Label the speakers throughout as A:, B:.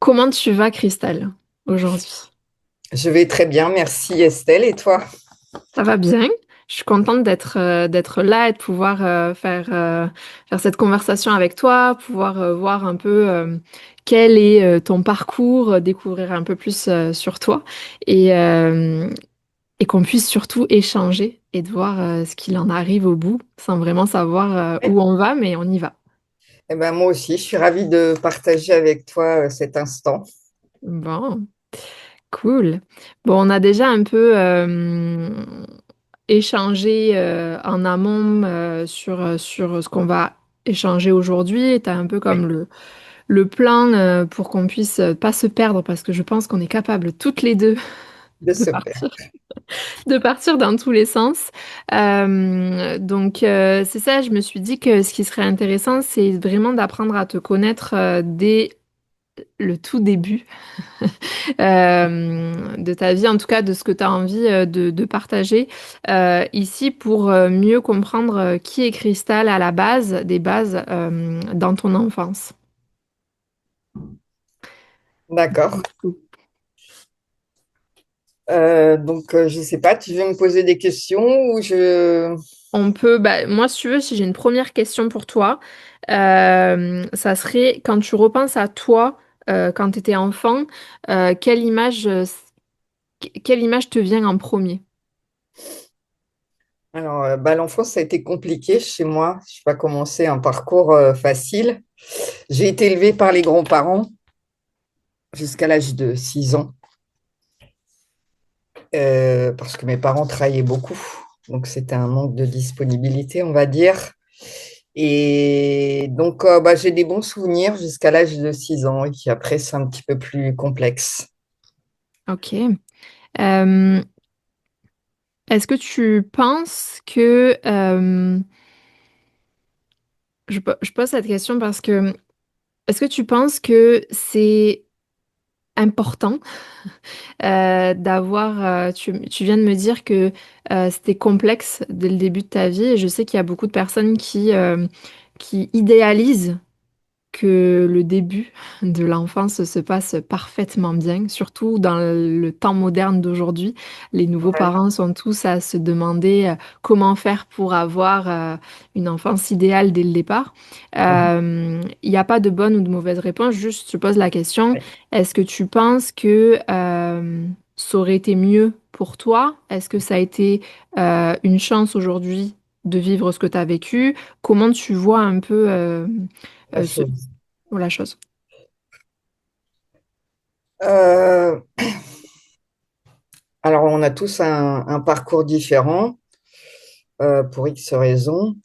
A: Comment tu vas, Christelle, aujourd'hui?
B: Je vais très bien, merci Estelle. Et toi?
A: Ça va bien? Je suis contente d'être là et de pouvoir faire cette conversation avec toi, pouvoir voir un peu quel est ton parcours, découvrir un peu plus sur toi et, euh, et qu'on puisse surtout échanger et de voir ce qu'il en arrive au bout sans vraiment savoir où on va, mais on y va.
B: Eh ben, moi aussi, je suis ravie de partager avec toi cet instant.
A: Bon. Cool. Bon, on a déjà un peu échangé en amont sur ce qu'on va échanger aujourd'hui. Tu as un peu
B: Oui,
A: comme le plan pour qu'on puisse pas se perdre parce que je pense qu'on est capable toutes les deux
B: de
A: de
B: ce père.
A: partir, de partir dans tous les sens. Donc, c'est ça, je me suis dit que ce qui serait intéressant, c'est vraiment d'apprendre à te connaître dès le tout début de ta vie, en tout cas de ce que tu as envie de partager ici pour mieux comprendre qui est Cristal à la base, des bases dans ton enfance.
B: D'accord. Je ne sais pas, tu veux me poser des questions ou je...
A: On peut, bah, moi, si tu veux, si j'ai une première question pour toi, ça serait quand tu repenses à toi, quand tu étais enfant, quelle image te vient en premier?
B: Alors, l'enfance, ça a été compliqué chez moi. Je n'ai pas commencé un parcours facile. J'ai été élevée par les grands-parents jusqu'à l'âge de 6 ans parce que mes parents travaillaient beaucoup. Donc, c'était un manque de disponibilité, on va dire. Et donc, j'ai des bons souvenirs jusqu'à l'âge de 6 ans. Et puis après, c'est un petit peu plus complexe.
A: Ok. Euh, Est-ce que tu penses que je pose cette question parce que est-ce que tu penses que c'est important d'avoir tu viens de me dire que c'était complexe dès le début de ta vie et je sais qu'il y a beaucoup de personnes qui idéalisent que le début de l'enfance se passe parfaitement bien, surtout dans le temps moderne d'aujourd'hui. Les nouveaux
B: Ouais.
A: parents sont tous à se demander comment faire pour avoir une enfance idéale dès le départ.
B: Mhm.
A: Il n'y a pas de bonne ou de mauvaise réponse, juste je pose la question,
B: Ouais.
A: est-ce que tu penses que ça aurait été mieux pour toi? Est-ce que ça a été une chance aujourd'hui de vivre ce que tu as vécu? Comment tu vois un peu
B: La
A: ce,
B: chose.
A: la chose?
B: Euh, alors, on a tous un parcours différent pour X raisons.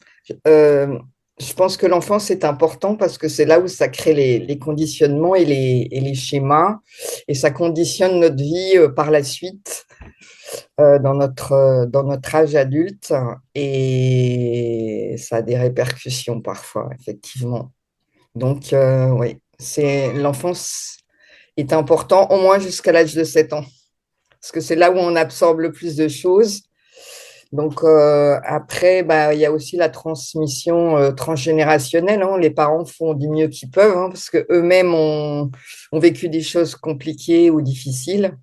B: Euh, je pense que l'enfance est important parce que c'est là où ça crée les conditionnements et les schémas et ça conditionne notre vie par la suite dans notre âge adulte et ça a des répercussions parfois, effectivement. Donc, oui, l'enfance est important au moins jusqu'à l'âge de 7 ans parce que c'est là où on absorbe le plus de choses. Donc, après, il y a aussi la transmission transgénérationnelle, hein. Les parents font du mieux qu'ils peuvent hein, parce qu'eux-mêmes ont vécu des choses compliquées ou difficiles.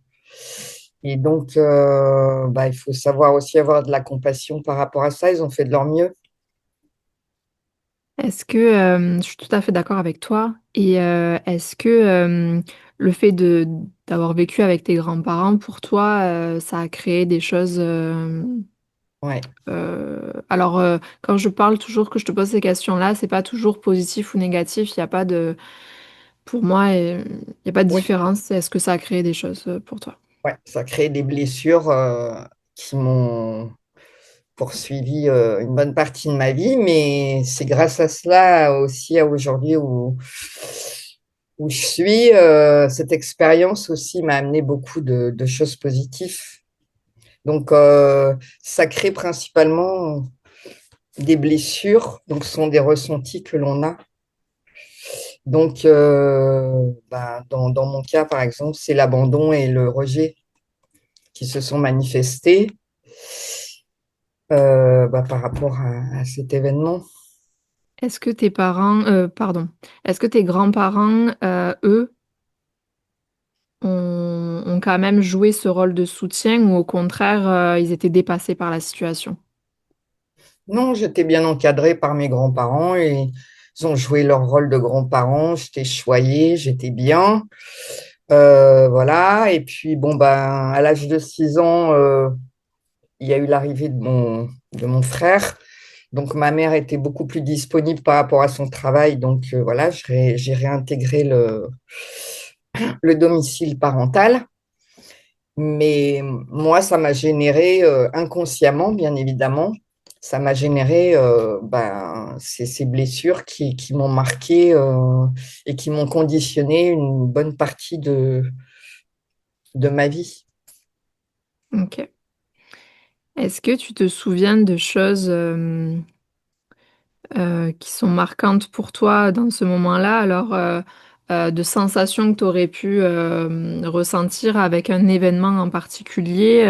B: Et donc, il faut savoir aussi avoir de la compassion par rapport à ça. Ils ont fait de leur mieux.
A: Est-ce que je suis tout à fait d'accord avec toi et est-ce que le fait de d'avoir vécu avec tes grands-parents pour toi ça a créé des choses
B: Ouais,
A: alors quand je parle toujours que je te pose ces questions-là c'est pas toujours positif ou négatif il n'y a pas de pour moi il n'y a pas de
B: oui,
A: différence est-ce que ça a créé des choses pour toi?
B: ouais. Ça crée des blessures qui m'ont poursuivi une bonne partie de ma vie, mais c'est grâce à cela aussi à aujourd'hui où je suis. Cette expérience aussi m'a amené beaucoup de choses positives. Donc, ça crée principalement des blessures, donc ce sont des ressentis que l'on a. Donc, dans mon cas, par exemple, c'est l'abandon et le rejet qui se sont manifestés par rapport à cet événement.
A: Est-ce que tes parents pardon est-ce que tes grands-parents eux ont quand même joué ce rôle de soutien ou au contraire, ils étaient dépassés par la situation?
B: Non, j'étais bien encadrée par mes grands-parents et ils ont joué leur rôle de grands-parents. J'étais choyée, j'étais bien. Voilà. Et puis, bon, ben, à l'âge de 6 ans, il y a eu l'arrivée de mon frère. Donc, ma mère était beaucoup plus disponible par rapport à son travail. Donc, voilà, j'ai réintégré le domicile parental. Mais moi, ça m'a généré inconsciemment, bien évidemment, ça m'a généré ben, ces blessures qui m'ont marqué et qui m'ont conditionné une bonne partie de ma vie.
A: Ok. Est-ce que tu te souviens de choses qui sont marquantes pour toi dans ce moment-là? Alors, de sensations que tu aurais pu ressentir avec un événement en particulier?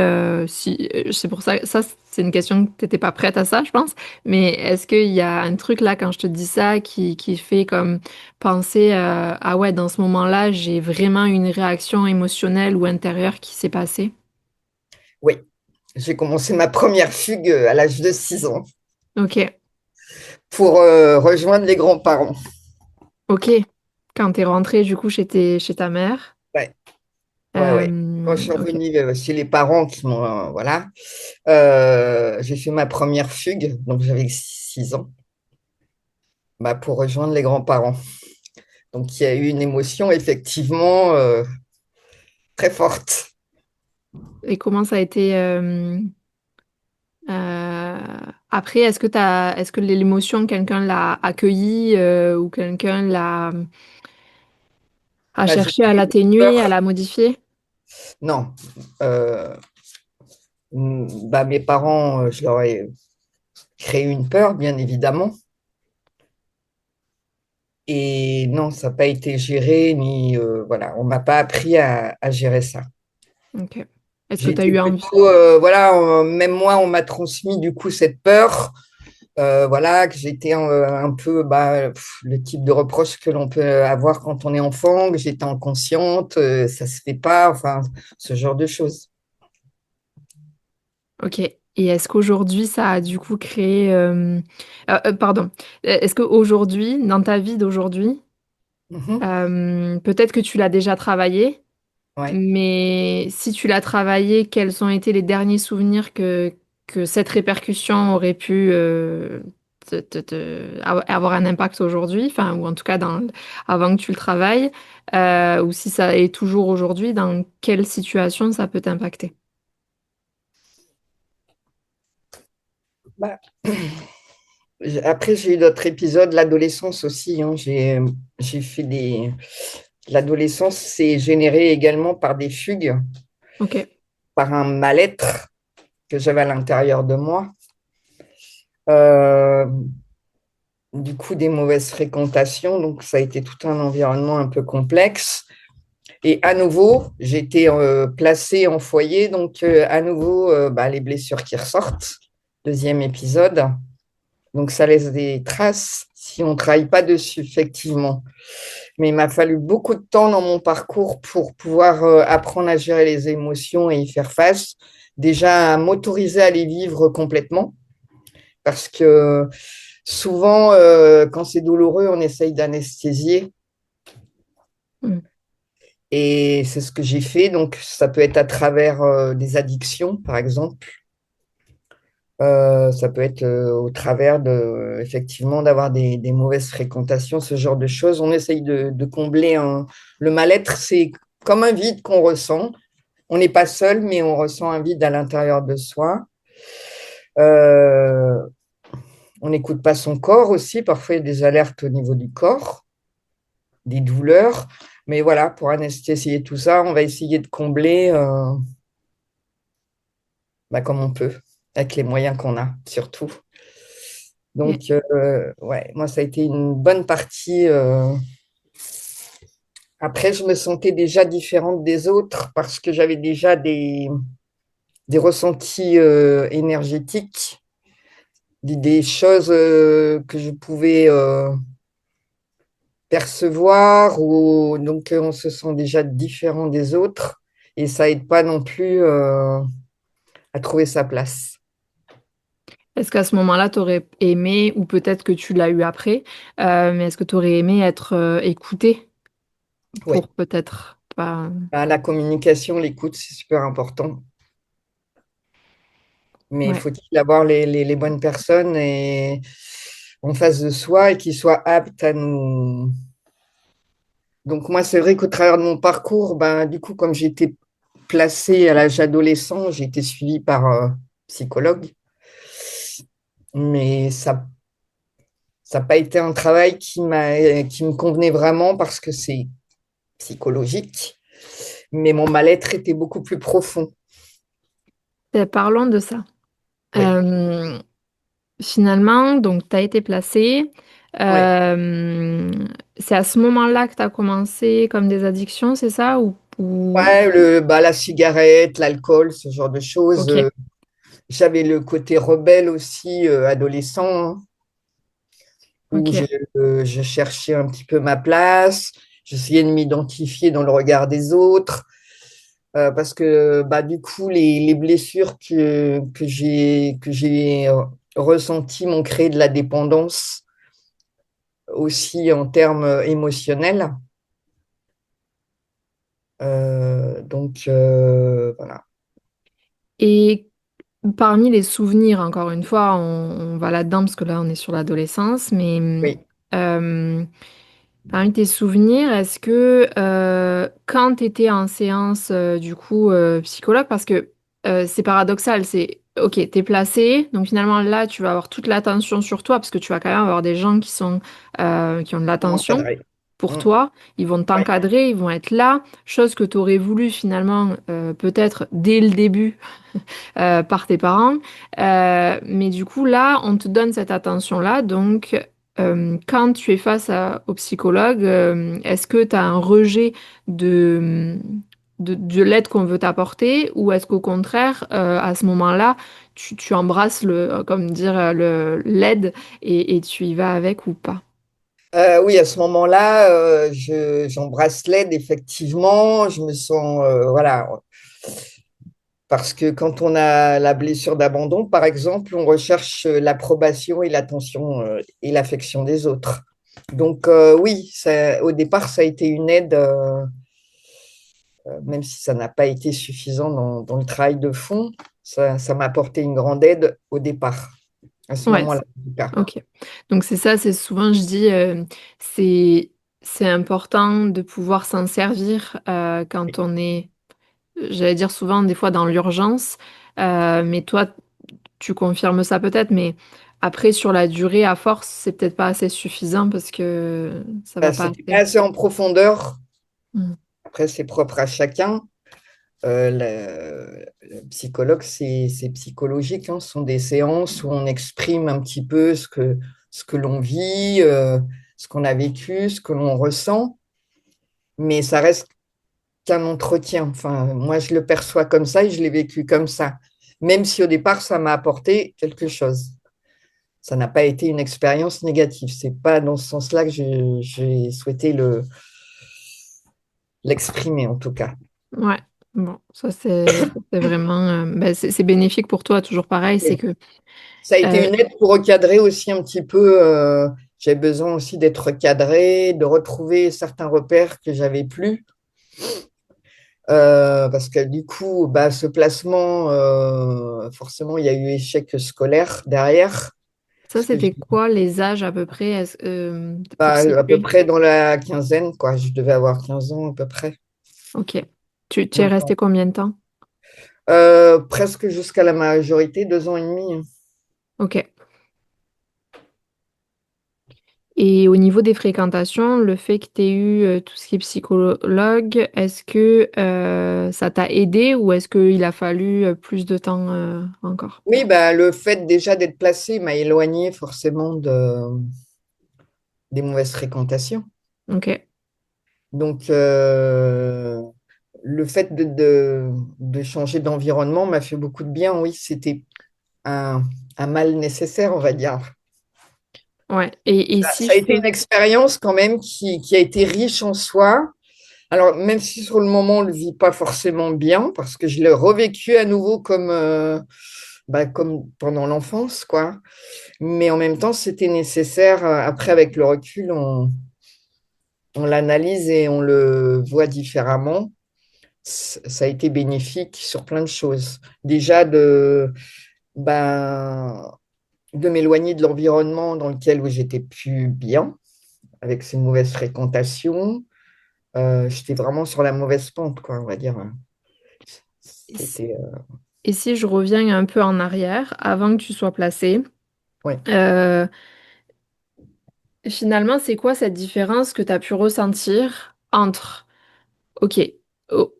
A: Si, c'est pour ça, ça, c'est une question que tu n'étais pas prête à ça, je pense. Mais est-ce qu'il y a un truc là, quand je te dis ça, qui fait comme penser ah ouais, dans ce moment-là, j'ai vraiment une réaction émotionnelle ou intérieure qui s'est passée?
B: Oui, j'ai commencé ma première fugue à l'âge de 6 ans
A: Ok,
B: pour rejoindre les grands-parents.
A: ok. Quand t'es rentrée du coup chez ta mère.
B: Ouais, ouais, ouais. Quand je suis
A: Ok.
B: revenue chez les parents qui m'ont, voilà, j'ai fait ma première fugue, donc j'avais 6 ans, bah, pour rejoindre les grands-parents. Donc il y a eu une émotion effectivement très forte.
A: Et comment ça a été après, est-ce que l'émotion, quelqu'un l'a accueillie ou quelqu'un a
B: Bah, j'ai
A: cherché à
B: eu
A: l'atténuer, à
B: peur.
A: la modifier?
B: Non. Euh, Bah, mes parents, je leur ai créé une peur, bien évidemment. Et non, ça n'a pas été géré, ni voilà, on m'a pas appris à gérer ça.
A: Ok. Est-ce que tu as
B: J'étais
A: eu envie?
B: plutôt, voilà, même moi, on m'a transmis du coup cette peur. Voilà, que j'étais un peu bah, le type de reproche que l'on peut avoir quand on est enfant, que j'étais inconsciente, ça se fait pas, enfin, ce genre de choses.
A: Ok. Et est-ce qu'aujourd'hui, ça a du coup créé... pardon. Est-ce qu'aujourd'hui, dans ta vie d'aujourd'hui,
B: Mhm.
A: peut-être que tu l'as déjà travaillé,
B: Ouais.
A: mais si tu l'as travaillé, quels ont été les derniers souvenirs que cette répercussion aurait pu avoir un impact aujourd'hui, enfin, ou en tout cas avant que tu le travailles, ou si ça est toujours aujourd'hui, dans quelle situation ça peut t'impacter?
B: Bah, après, j'ai eu d'autres épisodes, l'adolescence aussi, hein. J'ai fait des. L'adolescence s'est générée également par des fugues,
A: Ok,
B: par un mal-être que j'avais à l'intérieur de moi. Euh, du coup, des mauvaises fréquentations, donc ça a été tout un environnement un peu complexe. Et à nouveau, j'étais placée en foyer, donc à nouveau, bah, les blessures qui ressortent. Deuxième épisode. Donc ça laisse des traces si on ne travaille pas dessus, effectivement. Mais il m'a fallu beaucoup de temps dans mon parcours pour pouvoir apprendre à gérer les émotions et y faire face. Déjà, à m'autoriser à les vivre complètement, parce que souvent, quand c'est douloureux, on essaye d'anesthésier.
A: mm,
B: Et c'est ce que j'ai fait. Donc, ça peut être à travers des addictions, par exemple. Ça peut être au travers de, effectivement, d'avoir des mauvaises fréquentations, ce genre de choses. On essaye de combler le mal-être. C'est comme un vide qu'on ressent. On n'est pas seul, mais on ressent un vide à l'intérieur de soi. Euh, on n'écoute pas son corps aussi. Parfois, il y a des alertes au niveau du corps, des douleurs. Mais voilà, pour anesthésier tout ça, on va essayer de combler bah, comme on peut, avec les moyens qu'on a, surtout.
A: ok,
B: Donc, ouais, moi, ça a été une bonne partie. Après, je me sentais déjà différente des autres parce que j'avais déjà des ressentis énergétiques, des choses que je pouvais percevoir, ou donc on se sent déjà différent des autres. et ça aide pas non plus à trouver sa place.
A: Est-ce qu'à ce moment-là, tu aurais aimé, ou peut-être que tu l'as eu après, mais est-ce que tu aurais aimé être écouté
B: Oui.
A: pour peut-être pas...
B: Bah, la communication, l'écoute, c'est super important. Mais
A: Ouais.
B: faut-il avoir les bonnes personnes en face de soi et qui soient aptes à nous. Donc moi, c'est vrai qu'au travers de mon parcours, ben, du coup, comme j'ai été placée à l'âge adolescent, j'ai été suivie par psychologue. Mais ça n'a pas été un travail qui me convenait vraiment parce que c'est psychologique. Mais mon mal-être était beaucoup plus profond.
A: Parlons de ça.
B: Oui,
A: Euh, Finalement, donc, tu as été placé.
B: oui.
A: Euh, c'est à ce moment-là que tu as commencé comme des addictions, c'est ça? Ou...
B: Ouais, la cigarette, l'alcool, ce genre de choses.
A: Ok,
B: J'avais le côté rebelle aussi, adolescent, hein, où
A: ok.
B: je cherchais un petit peu ma place. J'essayais de m'identifier dans le regard des autres. Parce que bah, du coup, les blessures que j'ai ressenties m'ont créé de la dépendance aussi en termes émotionnels. Voilà.
A: Et parmi les souvenirs, encore une fois, on va là-dedans parce que là, on est sur l'adolescence, mais
B: Oui.
A: euh, parmi tes souvenirs, est-ce que quand tu étais en séance, du coup, psychologue, parce que c'est paradoxal, c'est, ok, t'es placé, donc finalement là, tu vas avoir toute l'attention sur toi, parce que tu vas quand même avoir des gens qui sont, qui ont de l'attention
B: Encadré.
A: pour
B: Mm.
A: toi, ils vont
B: Oui.
A: t'encadrer, ils vont être là, chose que tu aurais voulu finalement, peut-être dès le début par tes parents. Mais du coup, là, on te donne cette attention-là. Donc, quand tu es au psychologue, est-ce que tu as un rejet de, de l'aide qu'on veut t'apporter ou est-ce qu'au contraire, à ce moment-là, tu embrasses comme dire, l'aide et tu y vas avec ou pas?
B: Oui, à ce moment-là, j'embrasse l'aide, effectivement. Je me sens, voilà, parce que quand on a la blessure d'abandon, par exemple, on recherche l'approbation et l'attention et l'affection des autres. Donc, oui, au départ, ça a été une aide, même si ça n'a pas été suffisant dans le travail de fond, ça m'a apporté une grande aide au départ, à ce
A: Ouais,
B: moment-là, en tout cas.
A: ok. Donc c'est ça, c'est souvent, je dis, c'est c'est important de pouvoir s'en servir quand on est, j'allais dire souvent, des fois dans l'urgence. Mais toi, tu confirmes ça peut-être, mais après, sur la durée, à force, c'est peut-être pas assez suffisant parce que ça va pas
B: C'était pas
A: assez.
B: assez en profondeur.
A: Mm.
B: Après, c'est propre à chacun. Le psychologue, c'est psychologique, hein. Ce sont des séances où on exprime un petit peu ce que l'on vit, ce qu'on a vécu, ce que l'on ressent, mais ça reste qu'un entretien. Enfin, moi, je le perçois comme ça et je l'ai vécu comme ça, même si au départ, ça m'a apporté quelque chose. Ça n'a pas été une expérience négative. C'est pas dans ce sens-là que j'ai souhaité l'exprimer, en tout cas.
A: Ouais, bon, ça, c'est vraiment, ben, c'est bénéfique pour toi, toujours pareil, c'est
B: Oui.
A: que,
B: Ça a été
A: euh,
B: une aide pour recadrer aussi un petit peu. J'ai besoin aussi d'être recadré, de retrouver certains repères que j'avais plus. Parce que du coup, bah, ce placement, forcément, il y a eu échec scolaire derrière.
A: ça,
B: Parce que
A: c'était quoi les âges à peu près pour
B: à peu
A: situer?
B: près dans la quinzaine, quoi. Je devais avoir 15 ans à peu près.
A: Ok. Tu es resté combien de temps?
B: Presque jusqu'à la majorité, 2 ans et demi, hein.
A: Ok. Et au niveau des fréquentations, le fait que tu aies eu tout ce qui est psychologue, est-ce que ça t'a aidé ou est-ce qu'il a fallu plus de temps encore?
B: Oui, bah, le fait déjà d'être placé m'a éloigné forcément des mauvaises fréquentations.
A: Ok.
B: Donc, le fait de changer d'environnement m'a fait beaucoup de bien. Oui, c'était un, un mal nécessaire, on va dire.
A: Ouais. Et si
B: Ça a
A: je
B: été
A: peux...
B: une expérience quand même qui a été riche en soi, Alors, même si sur le moment, on ne le vit pas forcément bien, parce que je l'ai revécu à nouveau comme pendant l'enfance, quoi. Mais en même temps, c'était nécessaire. Après, avec le recul, on l'analyse et on le voit différemment. Ça a été bénéfique sur plein de choses. Déjà, ben, de m'éloigner de l'environnement dans lequel où j'étais plus bien, avec ces mauvaises fréquentations. J'étais vraiment sur la mauvaise pente, quoi, on va dire.
A: Et si
B: C'était,
A: et si je reviens un peu en arrière, avant que tu sois placé,
B: ouais,
A: euh, finalement, c'est quoi cette différence que tu as pu ressentir entre, ok, oh,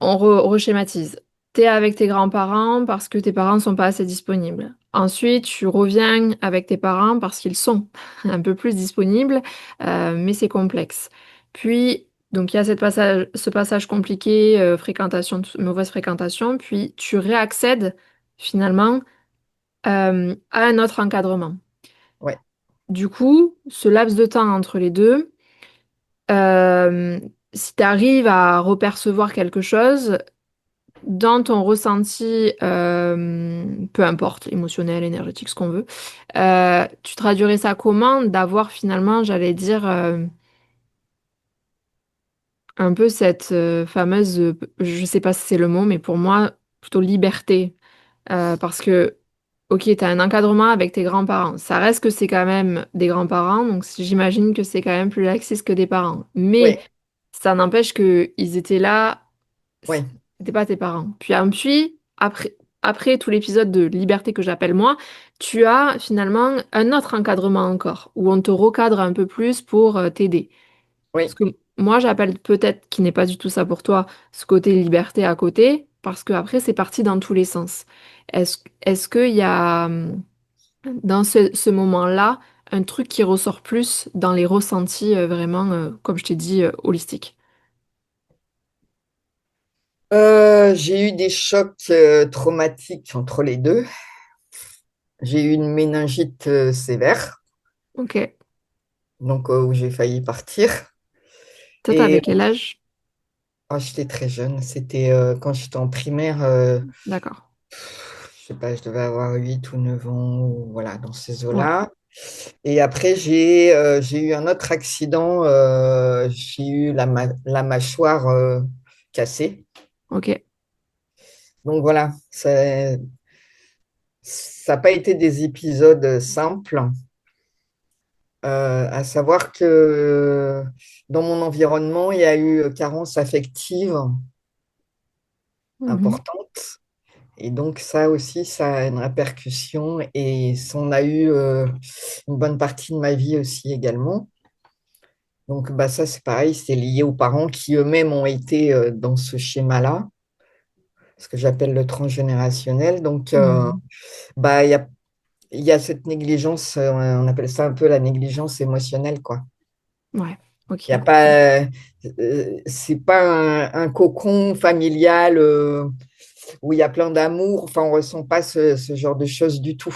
A: reschématise, t'es avec tes grands-parents parce que tes parents sont pas assez disponibles. Ensuite, tu reviens avec tes parents parce qu'ils sont un peu plus disponibles, mais c'est complexe. Puis, donc il y a ce passage compliqué, mauvaise fréquentation, puis tu réaccèdes finalement à un autre encadrement.
B: ouais,
A: Du coup, ce laps de temps entre les deux, euh, si tu arrives à repercevoir quelque chose dans ton ressenti, peu importe, émotionnel, énergétique, ce qu'on veut, tu traduirais ça comment? D'avoir finalement, j'allais dire, un peu cette fameuse, je sais pas si c'est le mot, mais pour moi, plutôt liberté. Parce que, ok, tu as un encadrement avec tes grands-parents. Ça reste que c'est quand même des grands-parents, donc j'imagine que c'est quand même plus laxiste que des parents. Mais
B: ouais,
A: ça n'empêche qu'ils étaient là,
B: ouais,
A: c'était pas tes parents. Puis après tout l'épisode de liberté que j'appelle moi, tu as finalement un autre encadrement encore, où on te recadre un peu plus pour t'aider. Ce
B: ouais.
A: que moi j'appelle peut-être, qui n'est pas du tout ça pour toi, ce côté liberté à côté, parce que après c'est parti dans tous les sens. Est-ce qu'il y a dans ce moment-là un truc qui ressort plus dans les ressentis vraiment, comme je t'ai dit, holistiques?
B: J'ai eu des chocs traumatiques entre les deux. J'ai eu une méningite sévère,
A: Ok.
B: donc où j'ai failli partir.
A: Toi,
B: Et
A: t'avais quel âge?
B: j'étais très jeune. C'était quand j'étais en primaire.
A: D'accord.
B: Je sais pas, je devais avoir 8 ou 9 ans, ou voilà, dans ces
A: Ouais.
B: eaux-là. Et après, j'ai eu un autre accident. J'ai eu la mâchoire cassée.
A: Ok.
B: Donc voilà, ça n'a pas été des épisodes simples. À savoir que dans mon environnement, il y a eu carence affective
A: Mhm.
B: importante. Et donc ça aussi, ça a une répercussion. Et ça en a eu une bonne partie de ma vie aussi également. Donc bah, ça, c'est pareil, c'est lié aux parents qui eux-mêmes ont été dans ce schéma-là, ce que j'appelle le transgénérationnel. Donc
A: Mhm.
B: bah, il y a cette négligence, on appelle ça un peu la négligence émotionnelle, quoi.
A: Ouais.
B: Il y
A: Ok.
B: a pas, c'est pas un cocon familial où il y a plein d'amour. Enfin, on ressent pas ce genre de choses du tout.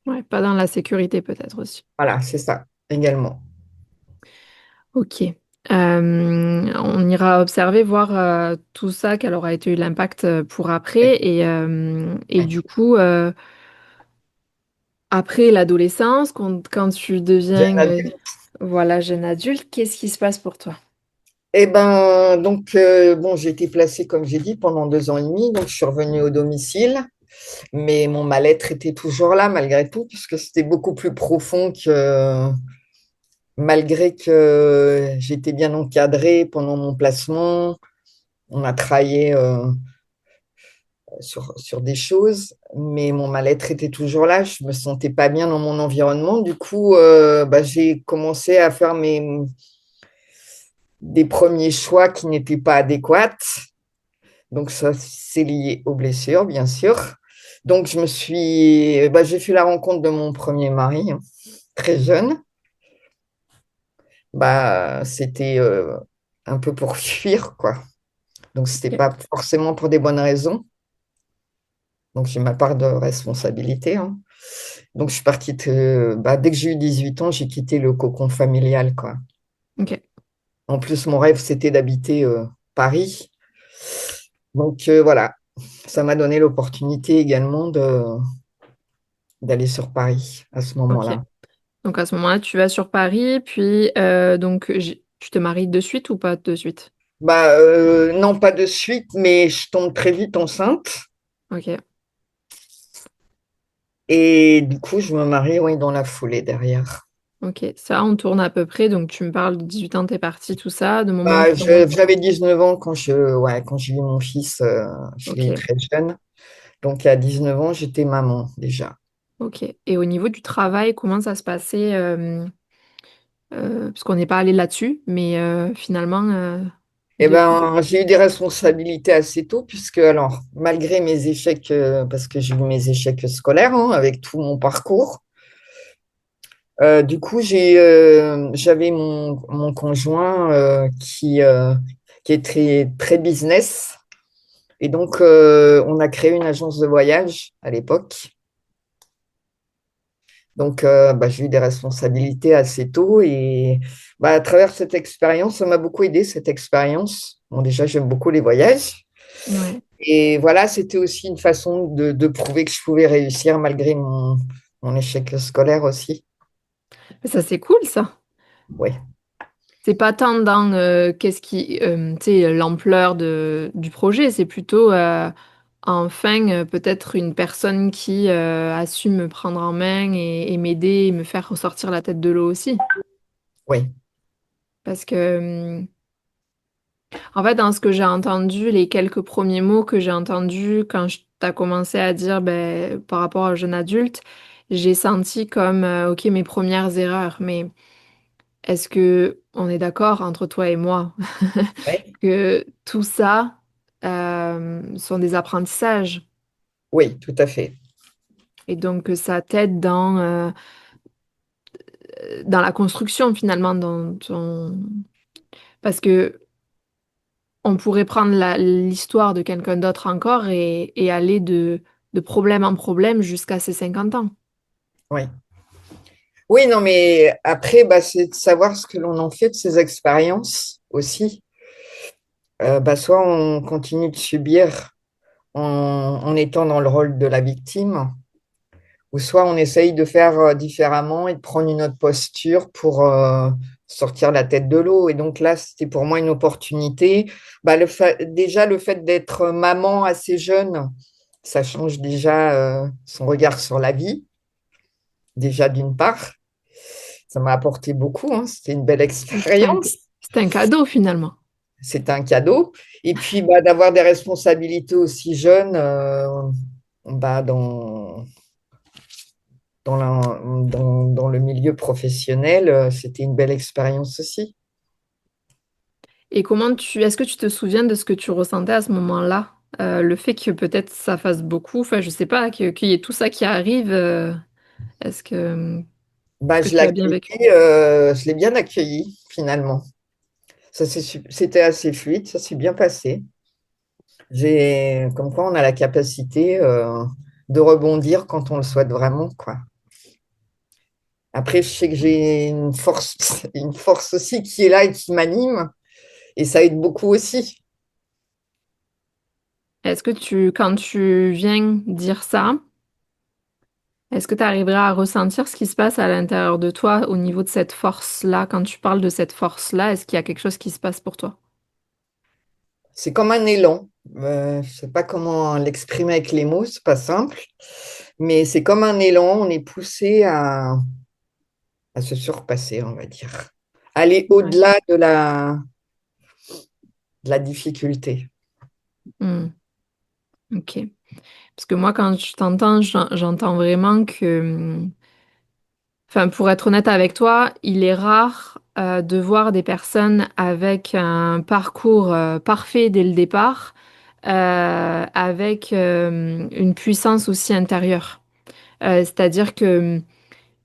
A: Ouais. Pas dans la sécurité peut-être aussi.
B: Voilà, c'est ça également.
A: Ok. On ira observer, voir tout ça, quel aura été l'impact pour
B: Ouais,
A: après. Et
B: ouais.
A: du coup, après l'adolescence, quand tu
B: Jeune
A: deviens
B: adulte.
A: voilà, jeune adulte, qu'est-ce qui se passe pour toi?
B: Eh ben, donc, bon, j'ai été placée, comme j'ai dit, pendant 2 ans et demi. Donc, je suis revenue au domicile. Mais mon mal-être était toujours là, malgré tout, puisque c'était beaucoup plus profond que, malgré que j'étais bien encadrée pendant mon placement. On a travaillé sur des choses, mais mon mal-être était toujours là. Je me sentais pas bien dans mon environnement. Du coup, bah, j'ai commencé à faire des premiers choix qui n'étaient pas adéquats. Donc, ça, c'est lié aux blessures, bien sûr. Donc, bah, j'ai fait la rencontre de mon premier mari, hein, très jeune. Bah, c'était un peu pour fuir, quoi. Donc, c'était
A: Ok.
B: pas forcément pour des bonnes raisons. Donc, j'ai ma part de responsabilité, hein. Donc, je suis bah, dès que j'ai eu 18 ans, j'ai quitté le cocon familial, quoi.
A: Ok.
B: En plus, mon rêve, c'était d'habiter Paris. Donc voilà, ça m'a donné l'opportunité également d'aller sur Paris à ce
A: Ok.
B: moment-là.
A: Donc à ce moment-là, tu vas sur Paris, puis tu te maries de suite ou pas de suite?
B: Bah, non, pas de suite, mais je tombe très vite enceinte.
A: Ok.
B: Et du coup, je me marie, oui, dans la foulée derrière.
A: Ok. Ça, on tourne à peu près. Donc tu me parles de 18 ans, t'es parti, tout ça, de moment où
B: Bah,
A: ton...
B: j'avais 19 ans quand j'ai eu mon fils. Je l'ai eu
A: Ok.
B: très jeune. Donc, à 19 ans, j'étais maman déjà.
A: Ok. Et au niveau du travail, comment ça se passait parce qu'on n'est pas allé là-dessus, mais finalement,
B: Eh
A: de...
B: ben, j'ai eu des responsabilités assez tôt, puisque, alors, malgré mes échecs, parce que j'ai eu mes échecs scolaires, hein, avec tout mon parcours, du coup, j'avais mon conjoint qui est très, très business. Et donc, on a créé une agence de voyage à l'époque. Donc, bah, j'ai eu des responsabilités assez tôt. Et bah, à travers cette expérience, ça m'a beaucoup aidé, cette expérience. Bon, déjà, j'aime beaucoup les voyages.
A: Ouais.
B: Et voilà, c'était aussi une façon de prouver que je pouvais réussir malgré mon échec scolaire aussi.
A: Ça, c'est cool, ça.
B: Oui,
A: C'est pas tant dans tu sais, l'ampleur du projet, c'est plutôt enfin peut-être une personne qui a su me prendre en main et m'aider et me faire ressortir la tête de l'eau aussi.
B: oui,
A: Parce que, en fait, dans ce que j'ai entendu, les quelques premiers mots que j'ai entendus quand t'as commencé à dire ben, par rapport au jeune adulte, j'ai senti comme, ok, mes premières erreurs, mais est-ce que on est d'accord entre toi et moi?
B: oui,
A: Que tout ça sont des apprentissages
B: oui, tout à fait.
A: et donc que ça t'aide dans la construction finalement parce que on pourrait prendre l'histoire de quelqu'un d'autre encore et aller de problème en problème jusqu'à ses 50 ans.
B: Oui. Oui, non, mais après, bah, c'est de savoir ce que l'on en fait de ces expériences aussi. Bah, soit on continue de subir en étant dans le rôle de la victime, ou soit on essaye de faire différemment et de prendre une autre posture pour sortir la tête de l'eau. Et donc là, c'était pour moi une opportunité. Bah, déjà, le fait d'être maman assez jeune, ça change déjà son regard sur la vie, déjà d'une part. Ça m'a apporté beaucoup, hein. C'était une belle
A: C'est un,
B: expérience.
A: c'est un cadeau finalement.
B: C'était un cadeau. Et puis, bah, d'avoir des responsabilités aussi jeunes bah, dans le milieu professionnel, c'était une belle expérience aussi.
A: Et est-ce que tu te souviens de ce que tu ressentais à ce moment-là? Le fait que peut-être ça fasse beaucoup, enfin je sais pas, qu'il y ait tout ça qui arrive, est-ce que, est-ce
B: Bah,
A: que tu l'as bien vécu?
B: je l'ai bien accueilli finalement. C'était assez fluide, ça s'est bien passé. Comme quoi on a la capacité de rebondir quand on le souhaite vraiment, quoi. Après, je sais que j'ai une force aussi qui est là et qui m'anime, et ça aide beaucoup aussi.
A: Est-ce que quand tu viens dire ça, est-ce que tu arriverais à ressentir ce qui se passe à l'intérieur de toi au niveau de cette force-là? Quand tu parles de cette force-là, est-ce qu'il y a quelque chose qui se passe pour toi?
B: C'est comme un élan. Je ne sais pas comment l'exprimer avec les mots, c'est pas simple, mais c'est comme un élan. On est poussé à se surpasser, on va dire. Aller
A: Ouais.
B: au-delà de la difficulté.
A: Hmm, ok. Parce que moi, quand je t'entends, j'entends vraiment que, enfin, pour être honnête avec toi, il est rare de voir des personnes avec un parcours parfait dès le départ, avec une puissance aussi intérieure. C'est-à-dire que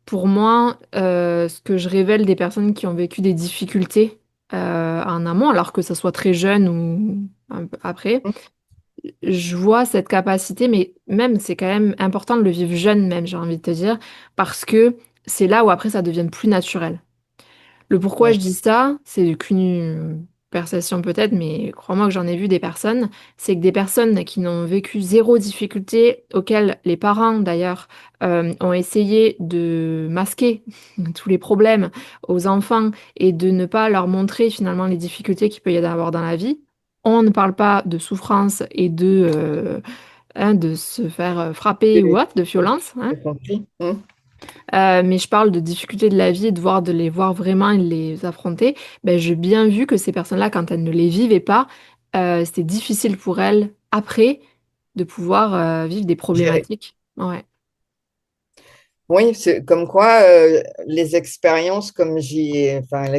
A: pour moi, ce que je révèle des personnes qui ont vécu des difficultés en amont, alors que ça soit très jeune ou un peu après, je vois cette capacité, mais même c'est quand même important de le vivre jeune même, j'ai envie de te dire, parce que c'est là où après ça devient plus naturel. Le pourquoi
B: Mm.
A: je dis ça, c'est qu'une perception peut-être, mais crois-moi que j'en ai vu des personnes, c'est que des personnes qui n'ont vécu zéro difficulté, auxquelles les parents d'ailleurs ont essayé de masquer tous les problèmes aux enfants et de ne pas leur montrer finalement les difficultés qu'il peut y avoir dans la vie. On ne parle pas de souffrance et de se faire frapper ou
B: J'ai
A: autre, de violence, hein.
B: j'ai compris. Mm.
A: Mais je parle de difficultés de la vie et de les voir vraiment et de les affronter. Ben, j'ai bien vu que ces personnes-là, quand elles ne les vivaient pas, c'était difficile pour elles après de pouvoir vivre des
B: Gérer.
A: problématiques. Ouais.
B: Oui, c'est comme quoi les expériences, enfin les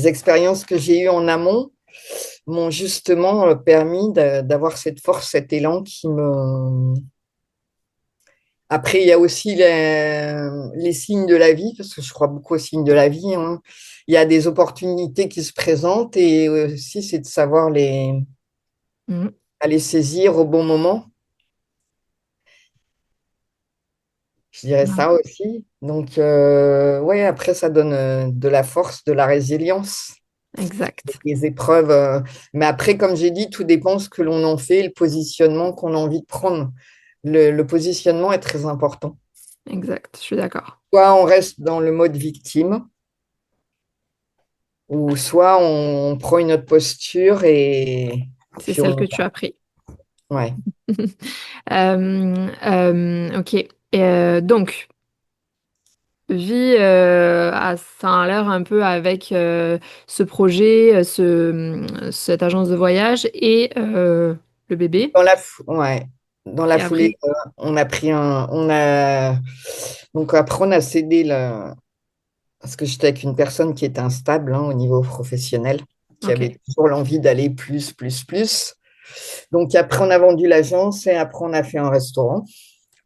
B: expériences que j'ai eues en amont m'ont justement permis d'avoir cette force, cet élan qui me. Après, il y a aussi les signes de la vie, parce que je crois beaucoup aux signes de la vie, hein. Il y a des opportunités qui se présentent et aussi c'est de savoir
A: Mhm.
B: les saisir au bon moment. Je dirais
A: Ouais.
B: ça aussi. Donc, ouais, après, ça donne de la force, de la résilience,
A: Exact.
B: des épreuves. Mais après, comme j'ai dit, tout dépend ce que l'on en fait, le positionnement qu'on a envie de prendre. Le positionnement est très important.
A: Exact. Je suis d'accord.
B: Soit on reste dans le mode victime, ou soit on prend une autre posture et
A: C'est
B: puis
A: celle que
B: on.
A: tu as pris.
B: Ouais.
A: Ok. Donc, vie ça a l'air un peu avec ce projet, cette agence de voyage et le bébé.
B: Ouais. Dans la
A: Et
B: foulée,
A: après,
B: on a pris un. Donc après, on a cédé parce que j'étais avec une personne qui était instable, hein, au niveau professionnel, qui
A: ok,
B: avait toujours l'envie d'aller plus, plus, plus. Donc après, on a vendu l'agence et après, on a fait un restaurant.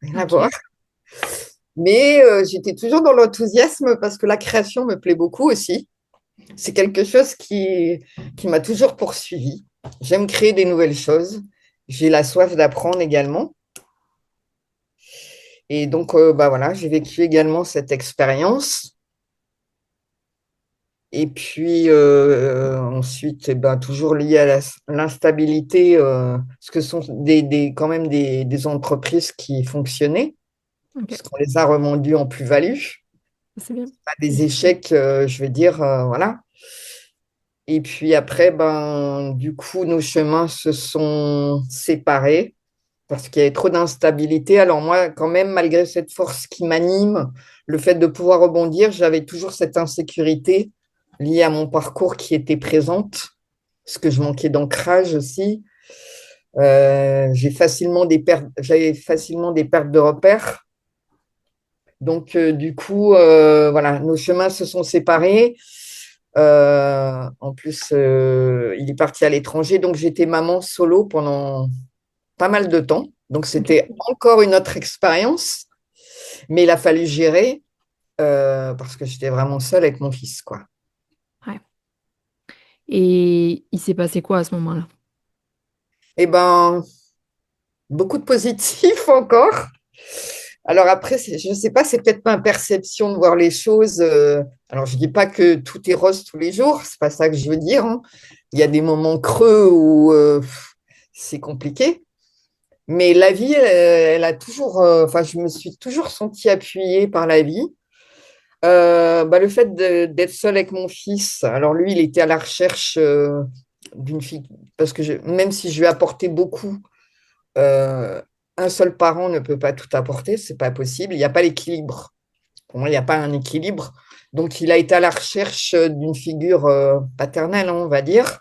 B: Rien à voir.
A: ok,
B: Mais j'étais toujours dans l'enthousiasme parce que la création me plaît beaucoup aussi. C'est quelque chose qui m'a toujours poursuivi. J'aime créer des nouvelles choses. J'ai la soif d'apprendre également. Et donc, bah voilà, j'ai vécu également cette expérience. Et puis ensuite, eh ben, toujours lié à l'instabilité, parce que ce sont quand même des entreprises qui fonctionnaient,
A: ok,
B: puisqu'on les a revendues en plus-value.
A: c'est bien.
B: Pas des échecs, je veux dire, voilà. Et puis après, ben, du coup, nos chemins se sont séparés parce qu'il y avait trop d'instabilité. Alors moi, quand même, malgré cette force qui m'anime, le fait de pouvoir rebondir, j'avais toujours cette insécurité liée à mon parcours qui était présente, parce que je manquais d'ancrage aussi. J'avais facilement des pertes de repères. Donc, du coup, voilà, nos chemins se sont séparés. En plus, il est parti à l'étranger, donc j'étais maman solo pendant pas mal de temps. Donc,
A: Ok,
B: c'était encore une autre expérience, mais il a fallu gérer parce que j'étais vraiment seule avec mon fils, quoi.
A: ouais. Et il s'est passé quoi à ce moment-là?
B: Eh ben, beaucoup de positifs encore. Alors après, je ne sais pas, c'est peut-être ma perception de voir les choses. Alors, je ne dis pas que tout est rose tous les jours, c'est pas ça que je veux dire, hein. Il y a des moments creux où c'est compliqué. Mais la vie, elle a toujours, enfin, je me suis toujours sentie appuyée par la vie. Bah, le fait d'être seule avec mon fils, alors lui, il était à la recherche d'une fille, parce que même si je lui ai apporté beaucoup, euh, un seul parent ne peut pas tout apporter, c'est pas possible. Il n'y a pas l'équilibre. Pour moi, il n'y a pas un équilibre. Donc, il a été à la recherche d'une figure paternelle, hein, on va dire.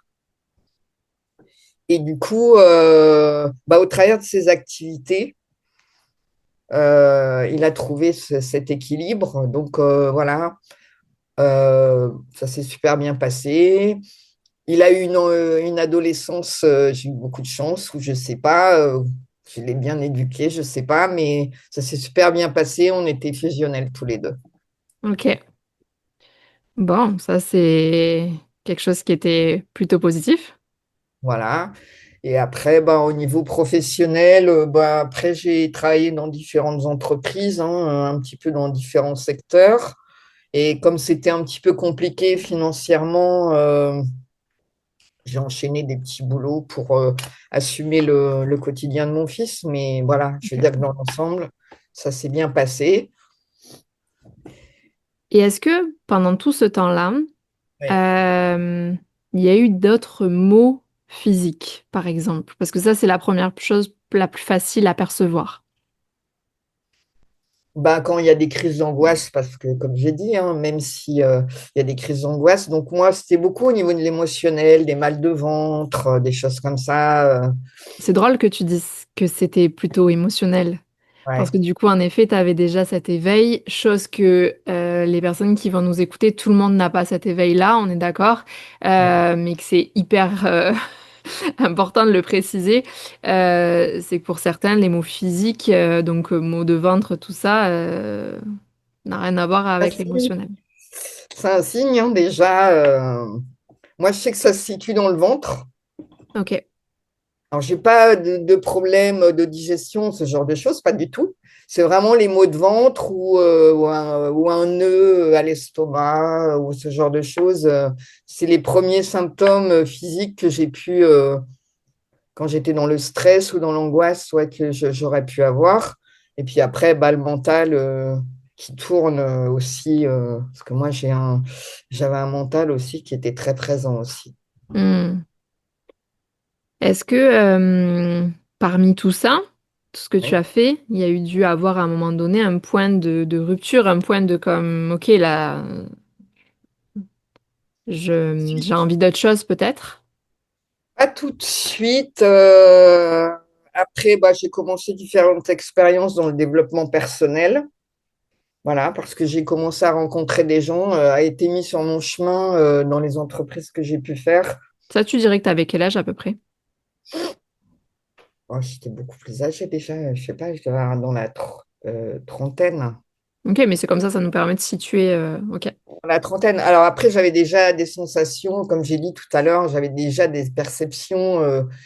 B: Et du coup, bah, au travers de ses activités, il a trouvé cet équilibre. Donc, voilà, ça s'est super bien passé. Il a eu une adolescence, j'ai eu beaucoup de chance, ou je sais pas, je l'ai bien éduqué, je sais pas, mais ça s'est super bien passé. On était fusionnels tous les deux.
A: Ok. Bon, ça c'est quelque chose qui était plutôt positif.
B: Voilà. Et après, ben, au niveau professionnel, ben, après, j'ai travaillé dans différentes entreprises, hein, un petit peu dans différents secteurs. Et comme c'était un petit peu compliqué financièrement, j'ai enchaîné des petits boulots pour assumer le quotidien de mon fils. Mais voilà, je veux
A: Ok.
B: dire que dans l'ensemble, ça s'est bien passé.
A: Et est-ce que pendant tout ce temps-là,
B: Ouais.
A: euh, il y a eu d'autres mots physiques, par exemple? Parce que ça, c'est la première chose la plus facile à percevoir.
B: Bah, quand il y a des crises d'angoisse, parce que comme j'ai dit, hein, même si, il y a des crises d'angoisse, donc moi, c'était beaucoup au niveau de l'émotionnel, des mal de ventre, des choses comme ça.
A: C'est drôle que tu dises que c'était plutôt émotionnel. Parce
B: Ouais,
A: que du coup, en effet, tu avais déjà cet éveil, chose que les personnes qui vont nous écouter, tout le monde n'a pas cet éveil-là, on est d'accord.
B: ouais.
A: Mais que c'est hyper important de le préciser. C'est que pour certains, les mots physiques, donc mots de ventre, tout ça, n'a rien à voir
B: Ah,
A: avec
B: si,
A: l'émotionnel.
B: c'est un signe, hein, déjà. Moi, je sais que ça se situe dans le ventre.
A: Ok.
B: Alors, j'ai pas de problème de digestion, ce genre de choses, pas du tout. C'est vraiment les maux de ventre ou un nœud à l'estomac ou ce genre de choses. C'est les premiers symptômes physiques que j'ai pu, quand j'étais dans le stress ou dans l'angoisse, ouais, que j'aurais pu avoir. Et puis après, bah, le mental qui tourne aussi, parce que moi, j'avais un mental aussi qui était très présent aussi.
A: Hmm. Est-ce que parmi tout ça, tout ce que tu
B: Ouais.
A: as fait, il y a eu dû avoir à un moment donné un point de rupture, un point de comme, ok, là, j'ai envie d'autre chose peut-être?
B: Pas tout de suite. Après, bah, j'ai commencé différentes expériences dans le développement personnel. Voilà, parce que j'ai commencé à rencontrer des gens, a été mis sur mon chemin dans les entreprises que j'ai pu faire.
A: Ça, tu dirais que tu avais quel âge à peu près?
B: Oh, j'étais beaucoup plus âgée déjà, je sais pas, je devais avoir dans la trentaine.
A: Ok, mais c'est comme ça nous permet de situer. Ok.
B: La trentaine. Alors après, j'avais déjà des sensations, comme j'ai dit tout à l'heure, j'avais déjà des perceptions.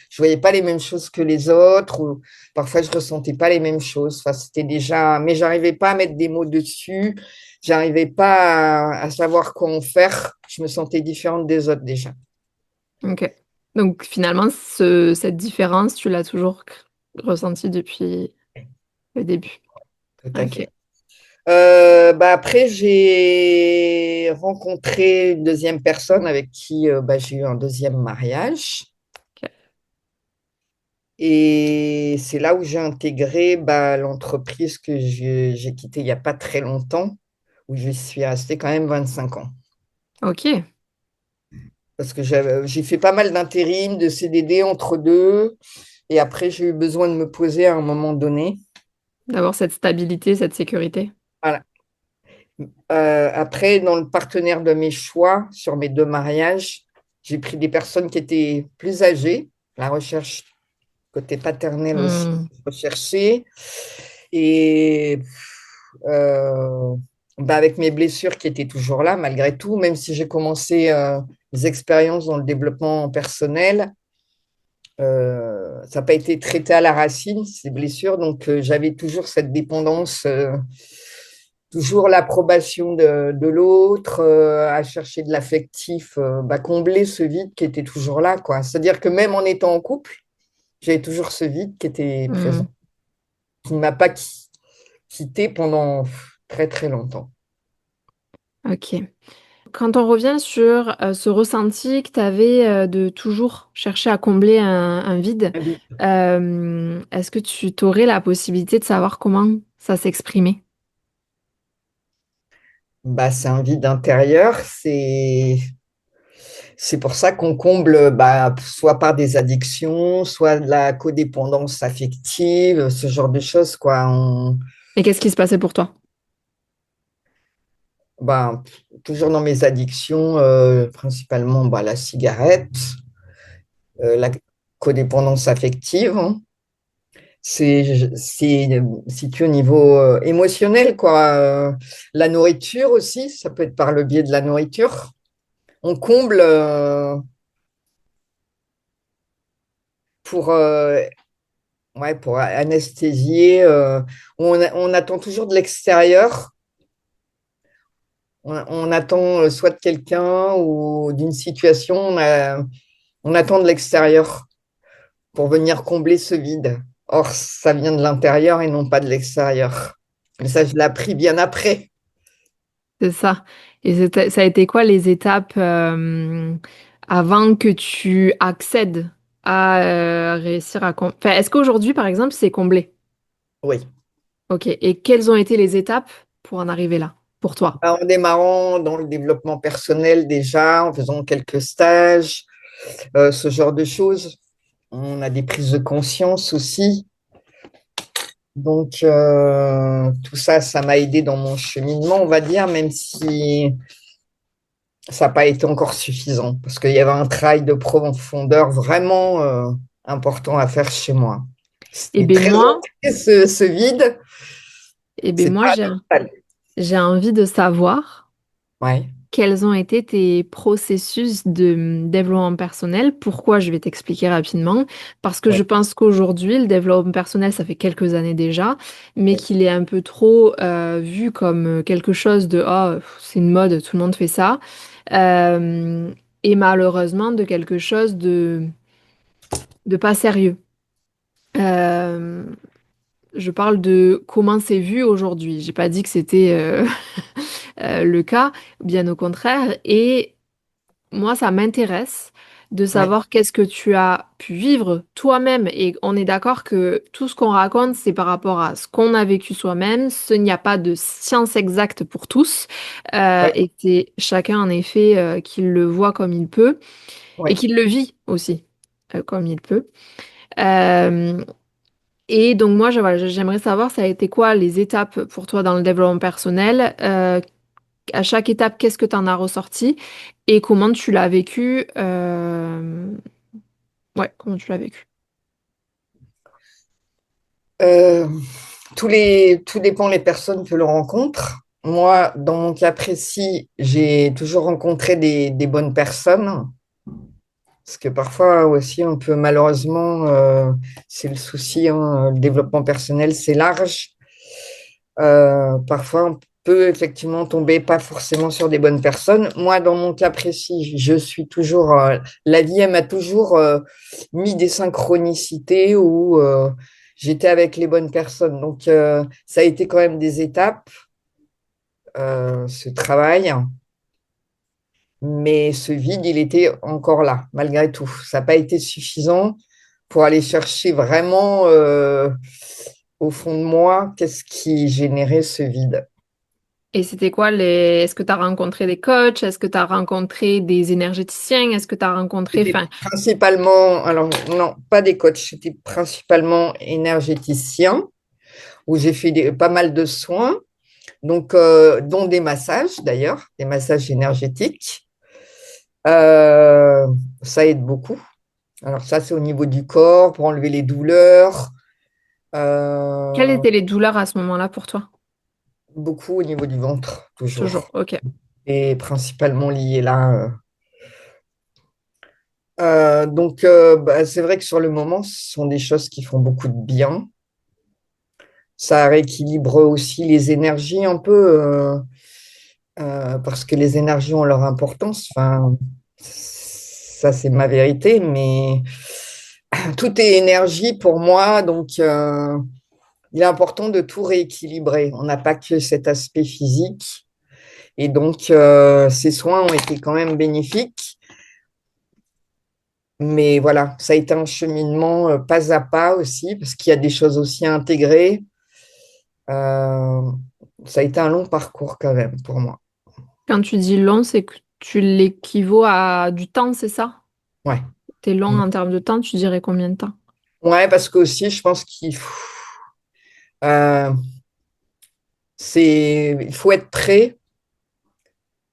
B: Je voyais pas les mêmes choses que les autres, ou parfois je ressentais pas les mêmes choses. Enfin, c'était déjà, mais j'arrivais pas à mettre des mots dessus. J'arrivais pas à savoir quoi en faire. Je me sentais différente des autres déjà.
A: Ok. Donc finalement, cette différence, tu l'as toujours ressentie depuis le début.
B: Tout à
A: Ok.
B: fait. Bah après, j'ai rencontré une deuxième personne avec qui bah, j'ai eu un deuxième mariage.
A: Ok.
B: Et c'est là où j'ai intégré bah, l'entreprise que j'ai quittée il n'y a pas très longtemps, où je suis restée quand même 25 ans.
A: Ok.
B: Parce que j'ai fait pas mal d'intérim, de CDD entre deux. Et après, j'ai eu besoin de me poser à un moment donné.
A: D'avoir cette stabilité, cette sécurité.
B: Voilà. Après, dans le partenaire de mes choix sur mes deux mariages, j'ai pris des personnes qui étaient plus âgées. La recherche côté paternel aussi
A: Hmm.
B: recherché. Et euh, bah, avec mes blessures qui étaient toujours là, malgré tout, même si j'ai commencé des expériences dans le développement personnel, ça n'a pas été traité à la racine, ces blessures. Donc, j'avais toujours cette dépendance, toujours l'approbation de l'autre, à chercher de l'affectif, bah, combler ce vide qui était toujours là, quoi. C'est-à-dire que même en étant en couple, j'avais toujours ce vide qui était présent,
A: Hmm.
B: qui ne m'a pas quitté pendant très, très longtemps.
A: Ok. Quand on revient sur ce ressenti que tu avais de toujours chercher à combler un vide,
B: Ah oui.
A: est-ce que tu t'aurais la possibilité de savoir comment ça s'exprimait?
B: Bah, c'est un vide intérieur, c'est pour ça qu'on comble bah, soit par des addictions, soit de la codépendance affective, ce genre de choses, quoi.
A: Et qu'est-ce qui se passait pour toi?
B: Bah, toujours dans mes addictions, principalement bah, la cigarette, la codépendance affective, hein. C'est situé au niveau émotionnel, quoi. La nourriture aussi, ça peut être par le biais de la nourriture. On comble pour, ouais, pour anesthésier. On attend toujours de l'extérieur On attend soit de quelqu'un ou d'une situation, on attend de l'extérieur pour venir combler ce vide. Or, ça vient de l'intérieur et non pas de l'extérieur. Mais ça, je l'ai appris bien après.
A: C'est ça. Et ça a été quoi les étapes avant que tu accèdes à réussir à... Enfin, est-ce qu'aujourd'hui, par exemple, c'est comblé?
B: Oui.
A: Ok. Et quelles ont été les étapes pour en arriver là, pour toi?
B: En démarrant dans le développement personnel déjà, en faisant quelques stages, ce genre de choses. On a des prises de conscience aussi. Donc, tout ça, ça m'a aidé dans mon cheminement, on va dire, même si ça n'a pas été encore suffisant, parce qu'il y avait un travail de profondeur vraiment important à faire chez moi.
A: Eh
B: C'était
A: bien
B: très
A: moi,
B: ancré, ce vide.
A: eh ben
B: C'est
A: moi
B: pas
A: j'ai
B: normal.
A: j'ai envie de savoir
B: Ouais,
A: quels ont été tes processus de développement personnel. Pourquoi? Je vais t'expliquer rapidement. Parce que je
B: ouais,
A: pense qu'aujourd'hui, le développement personnel, ça fait quelques années déjà, mais
B: ouais,
A: qu'il est un peu trop vu comme quelque chose de «Ah, c'est une mode, tout le monde fait ça». Euh, et malheureusement de quelque chose de pas sérieux. Euh, je parle de comment c'est vu aujourd'hui. J'ai pas dit que c'était le cas, bien au contraire. Et moi, ça m'intéresse de
B: ouais,
A: savoir qu'est-ce que tu as pu vivre toi-même. Et on est d'accord que tout ce qu'on raconte, c'est par rapport à ce qu'on a vécu soi-même. Ce n'y a pas de science exacte pour tous.
B: ouais,
A: Et c'est chacun, en effet, qui le voit comme il peut et
B: ouais.
A: qui le vit aussi comme il peut. Euh, et donc moi, voilà, j'aimerais savoir, ça a été quoi les étapes pour toi dans le développement personnel? À chaque étape, qu'est-ce que tu en as ressorti et comment tu l'as vécu? Ouais, comment tu l'as vécu?
B: Euh, tout dépend des personnes que l'on rencontre. Moi, dans mon cas précis, j'ai toujours rencontré des bonnes personnes. Parce que parfois aussi, on peut malheureusement, c'est le souci, hein, le développement personnel, c'est large. Parfois, on peut effectivement tomber pas forcément sur des bonnes personnes. Moi, dans mon cas précis, je suis toujours, la vie, elle m'a toujours mis des synchronicités où j'étais avec les bonnes personnes. Donc, ça a été quand même des étapes, ce travail. Mais ce vide, il était encore là, malgré tout. Ça n'a pas été suffisant pour aller chercher vraiment au fond de moi qu'est-ce qui générait ce vide.
A: Et c'était quoi les... Est-ce que tu as rencontré des coachs? Est-ce que tu as rencontré des énergéticiens? Est-ce que tu as rencontré...
B: C'était
A: Enfin,
B: principalement, alors non, pas des coachs, c'était principalement énergéticien, où j'ai fait pas mal de soins, donc, dont des massages d'ailleurs, des massages énergétiques. Euh, Ça aide beaucoup. Alors ça, c'est au niveau du corps, pour enlever les douleurs.
A: quelles
B: Euh,
A: étaient les douleurs à ce moment-là pour toi?
B: Beaucoup au niveau du ventre,
A: Toujours,
B: toujours.
A: ok.
B: Et principalement lié là. Donc, bah, c'est vrai que sur le moment, ce sont des choses qui font beaucoup de bien. Ça rééquilibre aussi les énergies un peu, parce que les énergies ont leur importance. Enfin, ça, c'est ma vérité, mais tout est énergie pour moi. Donc, il est important de tout rééquilibrer. On n'a pas que cet aspect physique. Et donc, ces soins ont été quand même bénéfiques. Mais voilà, ça a été un cheminement pas à pas aussi, parce qu'il y a des choses aussi à intégrer. Euh, Ça a été un long parcours quand même pour moi.
A: Quand tu dis long, c'est que tu l'équivaut à du temps, c'est ça?
B: Ouais.
A: T'es long en termes de temps, tu dirais combien de temps?
B: Ouais, parce que aussi, je pense euh, il faut être prêt.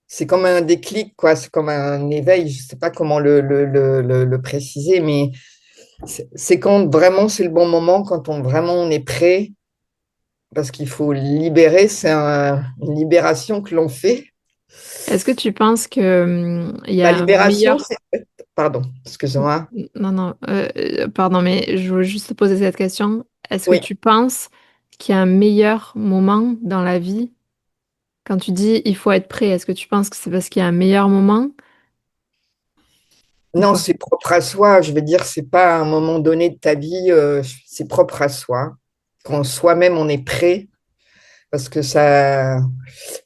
B: C'est comme un déclic, quoi. C'est comme un éveil. Je sais pas comment le préciser, mais c'est quand vraiment c'est le bon moment, quand vraiment on est prêt, parce qu'il faut libérer. C'est une libération que l'on fait.
A: Est-ce que tu penses que il y
B: La
A: a un
B: libération,
A: meilleur...
B: c'est... Pardon, excuse-moi.
A: Non, non, pardon, mais je veux juste te poser cette question. Est-ce que
B: Oui,
A: tu penses qu'il y a un meilleur moment dans la vie Quand tu dis il faut être prêt, est-ce que tu penses que c'est parce qu'il y a un meilleur moment ou
B: Non,
A: pas?
B: c'est propre à soi. Je veux dire, c'est pas à un moment donné de ta vie, c'est propre à soi. Quand soi-même on est prêt, parce que ça,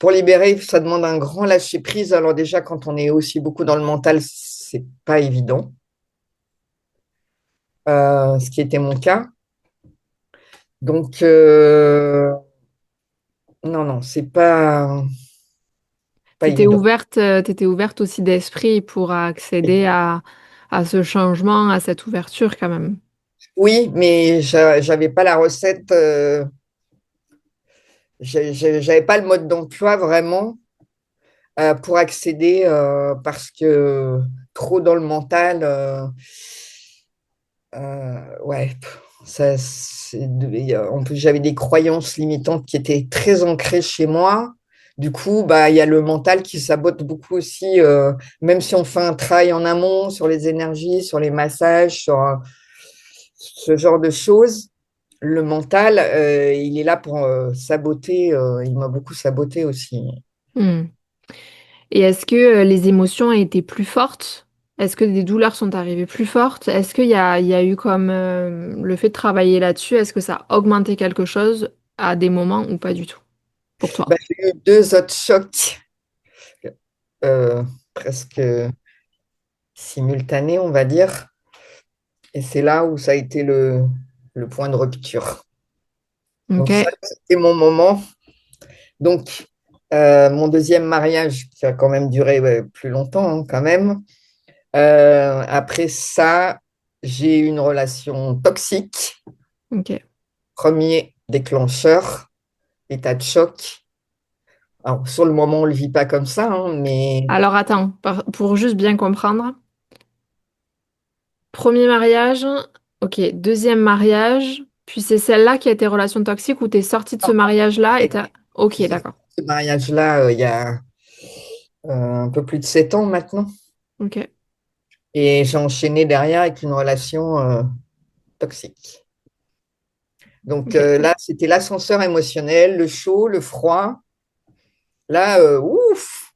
B: pour libérer, ça demande un grand lâcher prise. Alors déjà, quand on est aussi beaucoup dans le mental, c'est pas évident, ce qui était mon cas. Donc, non, non, c'est pas évident.
A: T'étais ouverte aussi d'esprit pour accéder à ce changement, à cette ouverture quand même.
B: Oui, mais j'avais pas la recette, j'avais pas le mode d'emploi vraiment pour accéder parce que trop dans le mental, ouais, ça, en plus j'avais des croyances limitantes qui étaient très ancrées chez moi. Du coup, bah, il y a le mental qui sabote beaucoup aussi, même si on fait un travail en amont sur les énergies, sur les massages, sur ce genre de choses. Le mental, il est là pour saboter. Il m'a beaucoup saboté aussi.
A: Hmm. Et est-ce que les émotions ont été plus fortes? Est-ce que des douleurs sont arrivées plus fortes? Est-ce il y a eu comme le fait de travailler là-dessus, est-ce que ça a augmenté quelque chose à des moments ou pas du tout pour toi?
B: Bah, j'ai eu deux autres chocs euh, presque simultanés, on va dire. Et c'est là où ça a été le point de rupture.
A: Ok,
B: Donc ça, c'était mon moment. Donc, mon deuxième mariage, qui a quand même duré ouais, plus longtemps, hein, quand même. Après ça, j'ai eu une relation toxique.
A: ok.
B: Premier déclencheur, état de choc. Alors, sur le moment, on ne le vit pas comme ça, hein, mais
A: Alors attends, pour juste bien comprendre, premier mariage, ok, deuxième mariage, puis c'est celle-là qui a été relation toxique ou t'es sortie de ce
B: non,
A: mariage-là et
B: après,
A: t'as...
B: je
A: Ok,
B: suis sortie
A: d'accord.
B: de ce mariage-là il y a un peu plus de 7 ans maintenant.
A: Ok,
B: Et j'ai enchaîné derrière avec une relation toxique. Donc
A: ok.
B: là, c'était l'ascenseur émotionnel, le chaud, le froid. Là, ouf,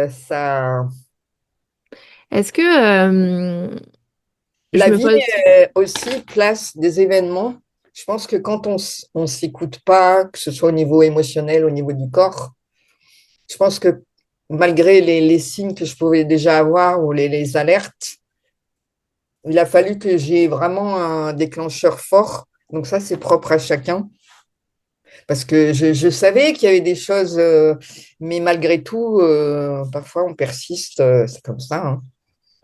B: ça.
A: Est-ce que je
B: La
A: me
B: vie
A: pose...
B: aussi place des événements. Je pense que quand on s'écoute pas, que ce soit au niveau émotionnel, au niveau du corps, je pense que malgré les signes que je pouvais déjà avoir ou les alertes, il a fallu que j'ai vraiment un déclencheur fort. Donc ça, c'est propre à chacun. Parce que je savais qu'il y avait des choses, mais malgré tout, parfois on persiste, c'est comme ça, hein.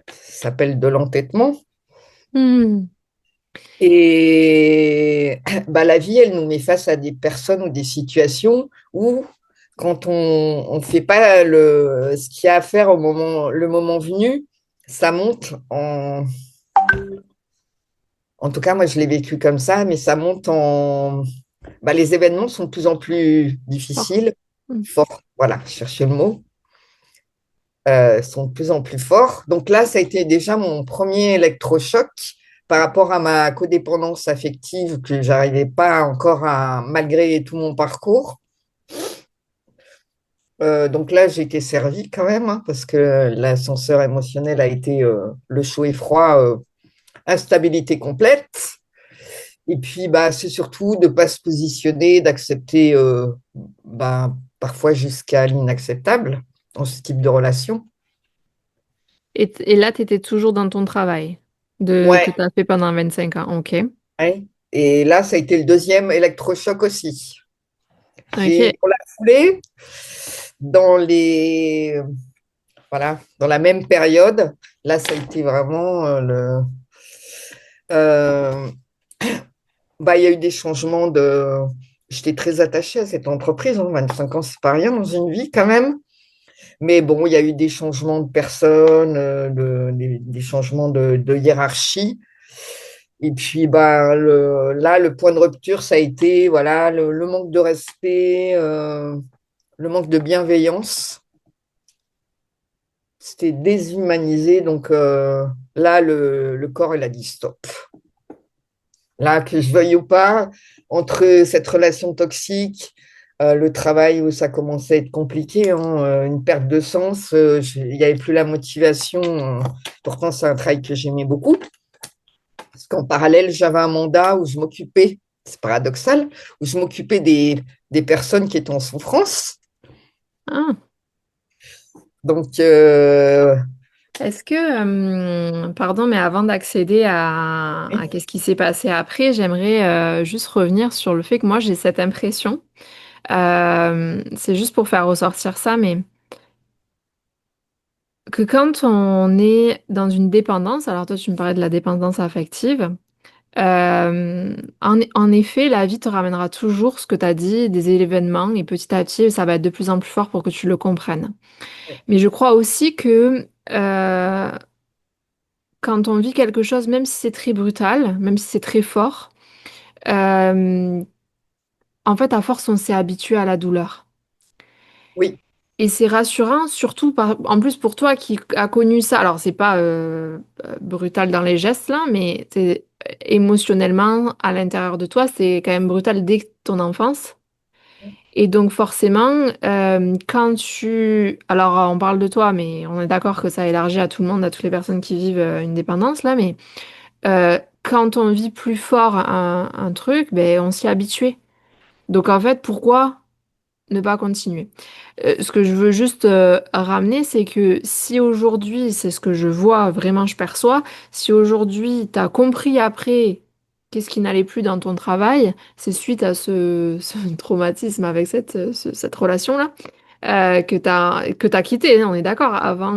B: Ça s'appelle de l'entêtement.
A: Hmm,
B: Et bah, la vie, elle nous met face à des personnes ou des situations où, quand on ne fait pas ce qu'il y a à faire le moment venu, ça monte en tout cas, moi, je l'ai vécu comme ça, mais ça monte bah, les événements sont de plus en plus
A: fort.
B: difficiles,
A: Hmm.
B: forts, voilà, je cherchais le mot, sont de plus en plus forts. Donc là, ça a été déjà mon premier électrochoc par rapport à ma codépendance affective que j'arrivais pas encore à, malgré tout mon parcours. Donc là, j'ai été servie quand même, hein, parce que l'ascenseur émotionnel a été le chaud et froid, instabilité complète. Et puis, bah, c'est surtout de ne pas se positionner, d'accepter bah, parfois jusqu'à l'inacceptable dans ce type de relation.
A: Et là, tu étais toujours dans ton travail que
B: Ouais,
A: tu as fait pendant 25 ans. Ok.
B: ouais. Et là, ça a été le deuxième électrochoc aussi. J'ai
A: Ok.
B: dans la foulée, dans les voilà, dans la même période, là, ça a été vraiment euh, bah, il y a eu des changements de. J'étais très attachée à cette entreprise, hein, 25 ans, c'est pas rien dans une vie quand même. Mais bon, il y a eu des changements de personnes, des changements de hiérarchie. Et puis, bah, là, le point de rupture, ça a été voilà, le manque de respect, le manque de bienveillance. C'était déshumanisé. Donc là, le corps, il a dit stop. Là, que je veuille ou pas, entre cette relation toxique, le travail où ça commençait à être compliqué, hein, une perte de sens, il n'y avait plus la motivation. Pourtant, c'est un travail que j'aimais beaucoup. Parce qu'en parallèle, j'avais un mandat où je m'occupais, c'est paradoxal, où je m'occupais des personnes qui étaient en souffrance.
A: Ah.
B: Donc,
A: Est-ce que, pardon, mais avant d'accéder à qu'est-ce qui s'est passé après, j'aimerais juste revenir sur le fait que moi j'ai cette impression, c'est juste pour faire ressortir ça, mais que quand on est dans une dépendance, alors toi tu me parlais de la dépendance affective, en effet, la vie te ramènera toujours ce que tu as dit, des événements, et petit à petit, ça va être de plus en plus fort pour que tu le comprennes. Mais je crois aussi que quand on vit quelque chose, même si c'est très brutal, même si c'est très fort, euh, en fait, à force, on s'est habitué à la douleur.
B: oui,
A: Et c'est rassurant, surtout en plus pour toi qui a connu ça. Alors, c'est pas brutal dans les gestes là, mais c'est émotionnellement à l'intérieur de toi, c'est quand même brutal dès ton enfance. Et donc forcément, quand tu... Alors, on parle de toi, mais on est d'accord que ça élargit à tout le monde, à toutes les personnes qui vivent une dépendance là, mais quand on vit plus fort un truc, ben, on s'y est habitué. Donc en fait, pourquoi ne pas continuer? Ce que je veux juste ramener, c'est que si aujourd'hui, c'est ce que je vois, vraiment je perçois, si aujourd'hui tu as compris après qu'est-ce qui n'allait plus dans ton travail, c'est suite à ce traumatisme avec cette relation-là que t'as quitté, hein, on est d'accord, avant...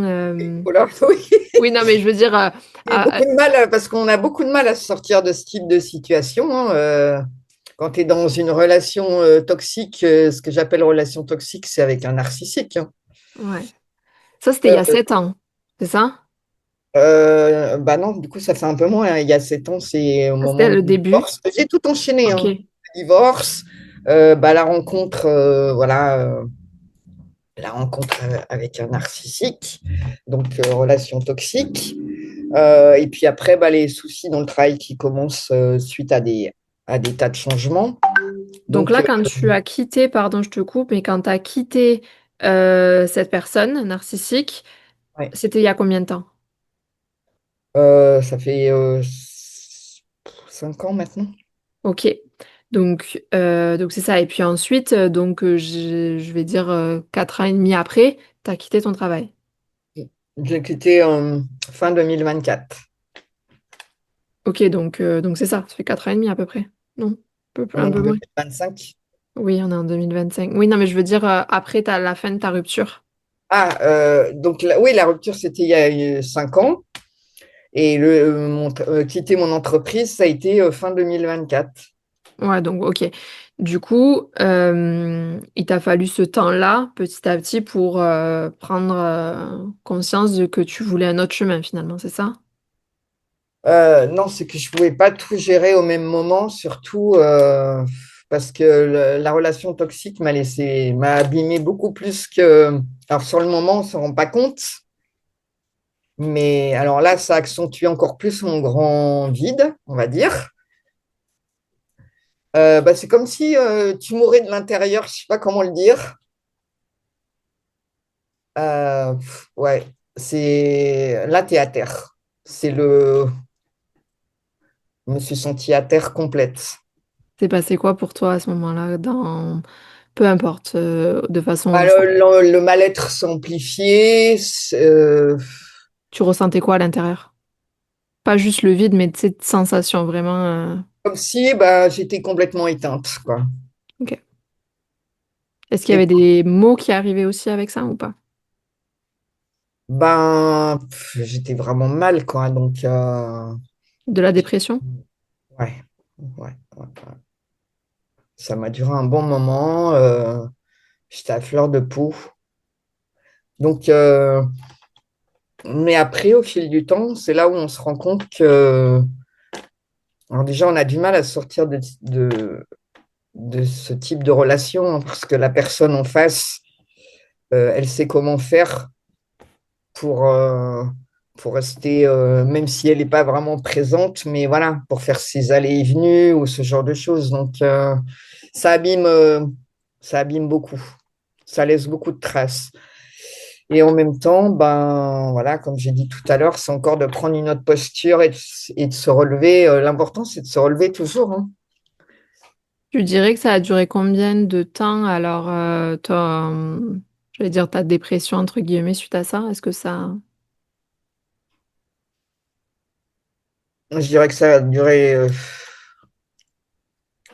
B: voilà, oui.
A: Oui, non, mais je veux dire...
B: J'ai
A: à-
B: beaucoup de mal, parce qu'on a beaucoup de mal à se sortir de ce type de situation, hein. Quand tu es dans une relation toxique, ce que j'appelle relation toxique, c'est avec un narcissique, hein.
A: Ouais. Ça, c'était il y a
B: Euh,
A: 7 ans, c'est ça?
B: bah non, du coup, ça fait un peu moins, hein. Il y a 7 ans, c'est au
A: Ça, c'était
B: moment
A: le
B: du
A: début.
B: divorce. J'ai tout enchaîné,
A: Ok.
B: hein. Le divorce, bah, la rencontre, voilà, la rencontre avec un narcissique, donc relation toxique. Et puis après, bah, les soucis dans le travail qui commencent suite à des tas de changements.
A: Donc
B: Donc,
A: là, quand tu as quitté, pardon, je te coupe, mais quand tu as quitté cette personne narcissique,
B: ouais.
A: c'était il y a combien de temps?
B: Ça fait 5 ans maintenant.
A: Ok. Donc c'est ça. Et puis ensuite, je vais dire 4 ans et demi après, tu as quitté ton travail.
B: J'ai quitté en fin 2024.
A: Ok, donc c'est ça. Ça fait 4 ans et demi à peu près. Non? Un
B: Donc
A: peu moins.
B: 2025.
A: Oui, on est en 2025. Oui, non, mais je veux dire après la fin de ta rupture.
B: Ah, donc oui, la rupture, c'était il y a 5 ans. Et quitter mon entreprise, ça a été fin 2024.
A: Ouais, donc ok. Du coup, il t'a fallu ce temps-là, petit à petit, pour prendre conscience de que tu voulais un autre chemin, finalement, c'est ça?
B: Non, c'est que je pouvais pas tout gérer au même moment, surtout parce que la relation toxique m'a abîmé beaucoup plus que. Alors sur le moment, on ne se rend pas compte, mais alors là, ça accentue encore plus mon grand vide, on va dire. Bah, c'est comme si tu mourais de l'intérieur, je sais pas comment le dire. Ouais, c'est là, tu es à terre. C'est le. Je me suis sentie à terre complète.
A: C'est passé quoi pour toi à ce moment-là, dans... Peu importe, de
B: Bah,
A: façon...
B: le mal-être s'est amplifié.
A: Tu ressentais quoi à l'intérieur? Pas juste le vide, mais cette sensation vraiment...
B: Comme si bah, j'étais complètement éteinte, quoi.
A: Ok. Est-ce qu'il y
B: Et
A: avait des mots qui arrivaient aussi avec ça ou pas?
B: ben, j'étais vraiment mal, quoi. Donc,
A: De la dépression?
B: ouais, ouais. Ça m'a duré un bon moment. J'étais à fleur de peau. Donc, mais après, au fil du temps, c'est là où on se rend compte que, alors déjà, on a du mal à sortir de ce type de relation, hein, parce que la personne en face, elle sait comment faire pour, euh, pour rester, même si elle n'est pas vraiment présente, mais voilà, pour faire ses allées et venues ou ce genre de choses. Donc, ça abîme, Ça abîme beaucoup. Ça laisse beaucoup de traces. Et en même temps, ben voilà, comme j'ai dit tout à l'heure, c'est encore de prendre une autre posture et de se relever. L'important, c'est de se relever toujours, hein.
A: Tu dirais que ça a duré combien de temps alors, j'allais dire ta dépression entre guillemets suite à ça? Est-ce que ça...
B: Je dirais que ça a duré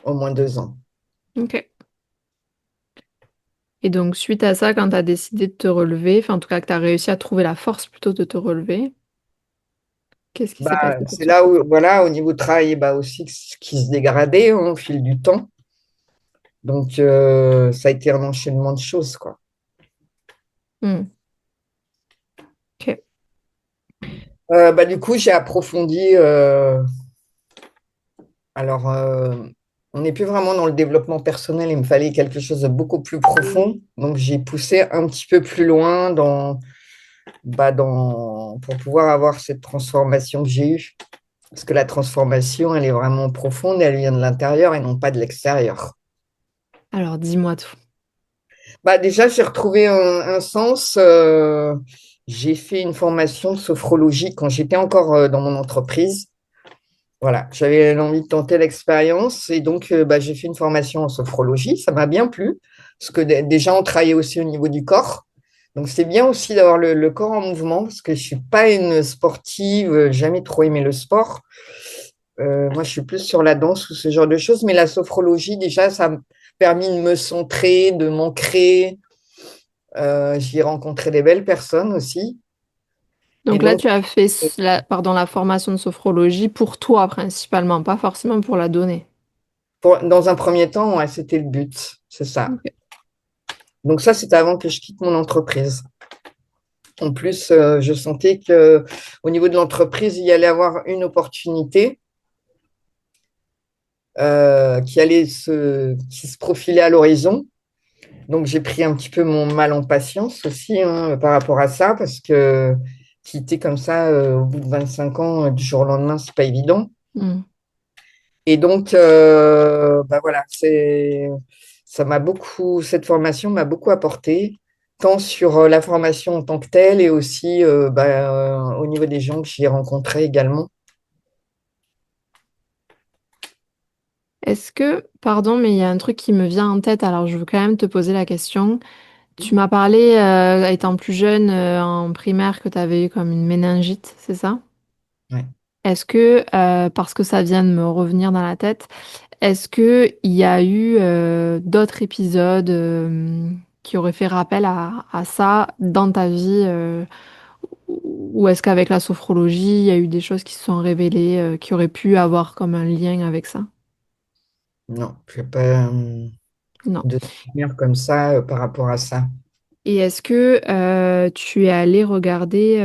B: au moins 2 ans.
A: Ok. Et donc suite à ça, quand tu as décidé de te relever, enfin en tout cas que tu as réussi à trouver la force plutôt de te relever, qu'est-ce qui s'est
B: Bah,
A: passé pour
B: c'est
A: toi?
B: là où, voilà, au niveau travail, bah aussi, ce qui se dégradait, hein, au fil du temps. Donc, ça a été un enchaînement de choses, quoi.
A: Hmm. Ok.
B: Bah, du coup, j'ai approfondi. Alors, on n'est plus vraiment dans le développement personnel, il me fallait quelque chose de beaucoup plus profond. Donc, j'ai poussé un petit peu plus loin pour pouvoir avoir cette transformation que j'ai eue. Parce que la transformation, elle est vraiment profonde, elle vient de l'intérieur et non pas de l'extérieur.
A: Alors dis-moi tout.
B: Bah, déjà, j'ai retrouvé un sens. J'ai fait une formation de sophrologie quand j'étais encore dans mon entreprise. Voilà, j'avais l'envie de tenter l'expérience et donc bah, j'ai fait une formation en sophrologie. Ça m'a bien plu parce que déjà, on travaillait aussi au niveau du corps. Donc, c'est bien aussi d'avoir le corps en mouvement parce que je ne suis pas une sportive, jamais trop aimé le sport. Moi, je suis plus sur la danse ou ce genre de choses, mais la sophrologie, déjà, ça m'a permis de me centrer, de m'ancrer. J'y ai rencontré des belles personnes aussi. Et
A: Donc là,
B: donc,
A: tu as fait la formation de sophrologie pour toi principalement, pas forcément pour la donner.
B: dans un premier temps, ouais, c'était le but, c'est ça.
A: Ok.
B: Donc ça, c'était avant que je quitte mon entreprise. En plus, je sentais que au niveau de l'entreprise, il y allait avoir une opportunité qui se profilait à l'horizon. Donc j'ai pris un petit peu mon mal en patience aussi, hein, par rapport à ça, parce que quitter comme ça au bout de 25 ans, du jour au lendemain, c'est pas évident.
A: Hmm.
B: Et donc, bah voilà, cette formation m'a beaucoup apporté, tant sur la formation en tant que telle et aussi au niveau des gens que j'y ai rencontrés également.
A: Est-ce que, pardon, mais il y a un truc qui me vient en tête, alors je veux quand même te poser la question. Tu m'as parlé, étant plus jeune, en primaire, que tu avais eu comme une méningite, c'est ça?
B: Ouais.
A: Est-ce que, parce que ça vient de me revenir dans la tête, est-ce que il y a eu d'autres épisodes qui auraient fait rappel à ça dans ta vie, ou est-ce qu'avec la sophrologie, il y a eu des choses qui se sont révélées, qui auraient pu avoir comme un lien avec ça?
B: Non, je n'ai pas
A: Non.
B: de souvenir comme ça par rapport à ça.
A: Et est-ce que tu es allé regarder,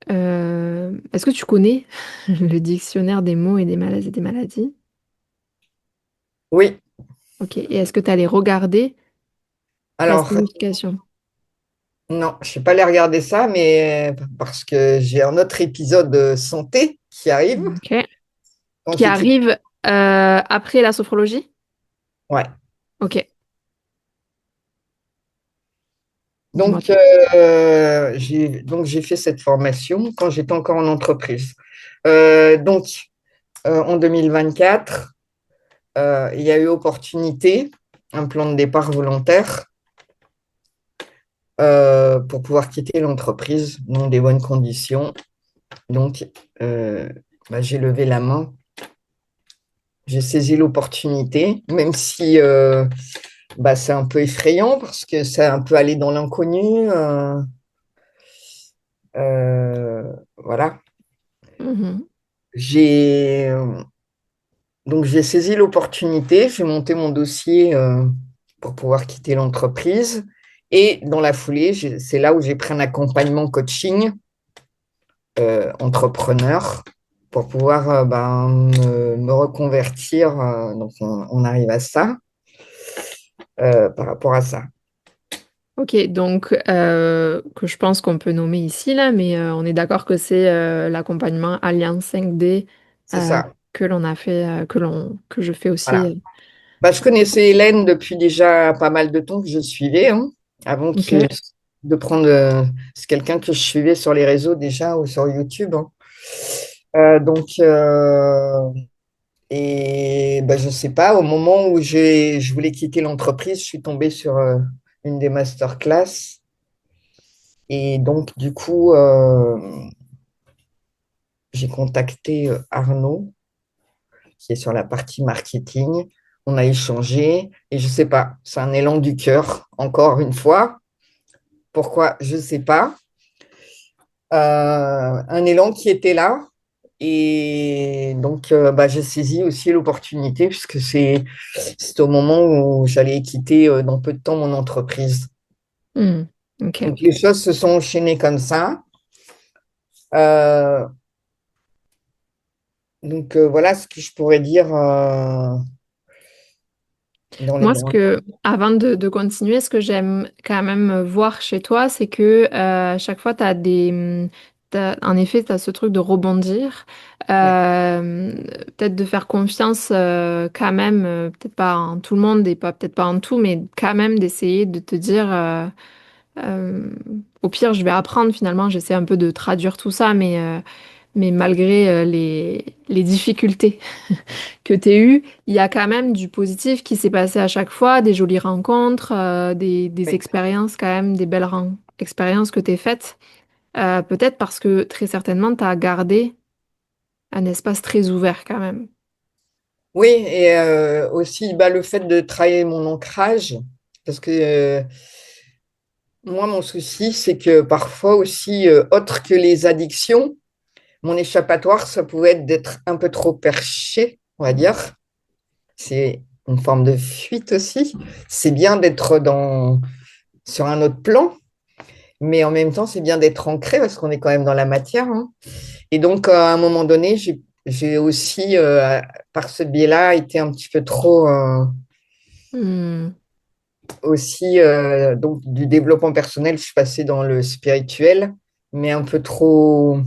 A: est-ce que tu connais le dictionnaire des mots et des maladies?
B: Oui,
A: Ok. Et est-ce que tu es allé regarder la
B: alors
A: signification?
B: non, je ne suis pas allée regarder ça, mais parce que j'ai un autre épisode de santé qui arrive
A: Ok.
B: quand
A: Qui
B: j'étais.
A: arrive après la sophrologie?
B: Ouais.
A: Ok. Dis-moi
B: Donc,
A: tout.
B: j'ai fait cette formation quand j'étais encore en entreprise. Donc, en 2024, il y a eu opportunité, un plan de départ volontaire pour pouvoir quitter l'entreprise dans des bonnes conditions. Donc, euh, bah, j'ai levé la main, j'ai saisi l'opportunité, même si bah, c'est un peu effrayant parce que c'est un peu aller dans l'inconnu. Voilà.
A: Mhm.
B: J'ai Donc, j'ai saisi l'opportunité, j'ai monté mon dossier pour pouvoir quitter l'entreprise. Et dans la foulée, c'est là où j'ai pris un accompagnement coaching entrepreneur pour pouvoir me reconvertir. Donc, on arrive à ça par rapport à ça.
A: Ok, donc que je pense qu'on peut nommer ici là, mais on est d'accord que c'est l'accompagnement Alliance 5D
B: C'est ça.
A: que l'on a fait, que je fais aussi
B: Voilà. Bah, je connaissais Hélène depuis déjà pas mal de temps que je suivais, hein, avant
A: Ok.
B: de prendre. C'est quelqu'un que je suivais sur les réseaux déjà ou sur YouTube, hein. Donc, et bah, je sais pas, au moment où je voulais quitter l'entreprise, je suis tombée sur une des masterclass. Et donc, du coup, j'ai contacté Arnaud, qui est sur la partie marketing. On a échangé et je sais pas, c'est un élan du cœur, encore une fois. Pourquoi? Je sais pas. Un élan qui était là. Et donc, bah, j'ai saisi aussi l'opportunité puisque c'est au moment où j'allais quitter dans peu de temps mon entreprise.
A: Hmm. Ok.
B: Donc, les choses se sont enchaînées comme ça. Euh, donc, voilà ce que je pourrais dire dans les
A: Moi,
B: grands.
A: avant de continuer, ce que j'aime quand même voir chez toi, c'est que chaque fois, tu as en effet, tu as ce truc de rebondir,
B: Ouais.
A: euh, peut-être de faire confiance quand même, peut-être pas en tout le monde et pas peut-être pas en tout, mais quand même d'essayer de te dire, euh, au pire, je vais apprendre finalement, j'essaie un peu de traduire tout ça, mais malgré les difficultés que tu aies eues, il y a quand même du positif qui s'est passé à chaque fois, des jolies rencontres, des
B: Oui.
A: expériences quand même, des belles expériences que tu as faites. Peut-être parce que très certainement, tu as gardé un espace très ouvert quand même.
B: Oui, et aussi bah, le fait de travailler mon ancrage, parce que moi, mon souci, c'est que parfois aussi, autre que les addictions, mon échappatoire, ça pouvait être d'être un peu trop perché, on va dire. C'est une forme de fuite aussi. C'est bien d'être sur un autre plan, mais en même temps, c'est bien d'être ancré parce qu'on est quand même dans la matière, hein. Et donc, à un moment donné, j'ai aussi, par ce biais-là, été un petit peu trop
A: Hmm.
B: aussi, donc du développement personnel, je suis passée dans le spirituel, mais un peu trop.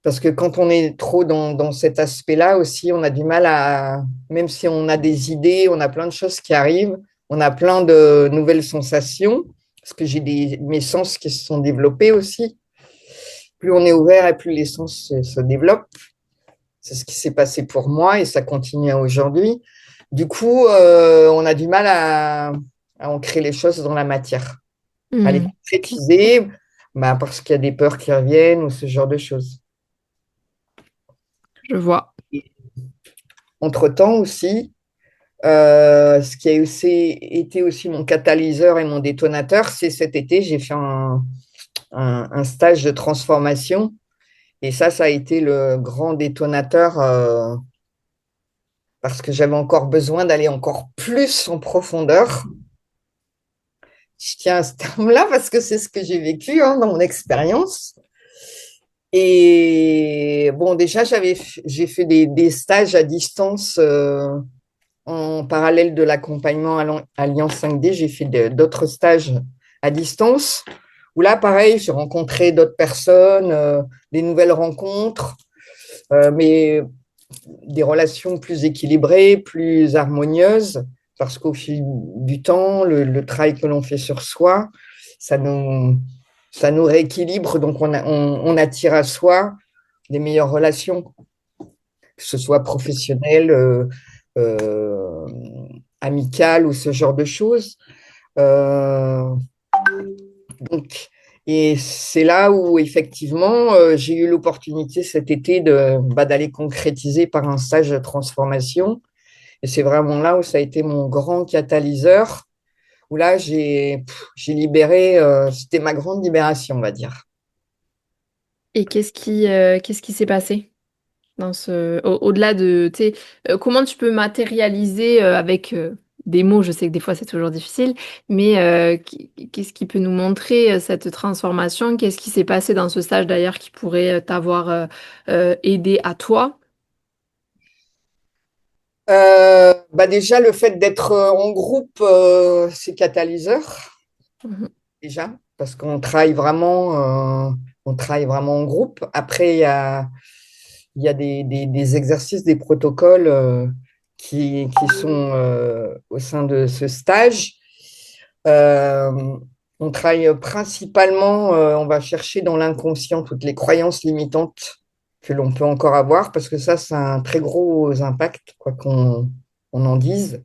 B: Parce que quand on est trop dans cet aspect-là aussi, on a du mal à, même si on a des idées, on a plein de choses qui arrivent, on a plein de nouvelles sensations, parce que mes sens qui se sont développés aussi. Plus on est ouvert et plus les sens se développent. C'est ce qui s'est passé pour moi et ça continue à aujourd'hui. Du coup, on a du mal à ancrer les choses dans la matière, à les
A: Hmm.
B: concrétiser, bah, parce qu'il y a des peurs qui reviennent ou ce genre de choses.
A: Je vois.
B: Entre-temps aussi, ce qui a aussi, été aussi mon catalyseur et mon détonateur, c'est cet été, j'ai fait un stage de transformation. Et ça a été le grand détonateur parce que j'avais encore besoin d'aller encore plus en profondeur. Je tiens à ce terme-là parce que c'est ce que j'ai vécu hein, dans mon expérience. Et bon, déjà, j'ai fait des stages à distance en parallèle de l'accompagnement à Alliance 5D. J'ai fait d'autres stages à distance où là, pareil, j'ai rencontré d'autres personnes, des nouvelles rencontres, mais des relations plus équilibrées, plus harmonieuses, parce qu'au fil du temps, le travail que l'on fait sur soi, ça nous, ça nous rééquilibre, donc on attire à soi des meilleures relations, que ce soit professionnelles, euh, amicales ou ce genre de choses. Euh, donc, et c'est là où effectivement j'ai eu l'opportunité cet été d'aller concrétiser par un stage de transformation. Et c'est vraiment là où ça a été mon grand catalyseur, où là j'ai libéré, c'était ma grande libération, on va dire.
A: Et qu'est-ce qui s'est passé dans au-delà de, tu sais, comment tu peux matérialiser avec des mots, je sais que des fois c'est toujours difficile, mais qu'est-ce qui peut nous montrer cette transformation? Qu'est-ce qui s'est passé dans ce stage d'ailleurs qui pourrait t'avoir aidé à toi?
B: Bah déjà, le fait d'être en groupe, c'est catalyseur,
A: Mhm.
B: déjà, parce on travaille vraiment en groupe. Après, il y a des exercices, des protocoles qui sont au sein de ce stage. Euh, on travaille principalement, on va chercher dans l'inconscient toutes les croyances limitantes que l'on peut encore avoir, parce que ça a un très gros impact, quoi qu'on en dise.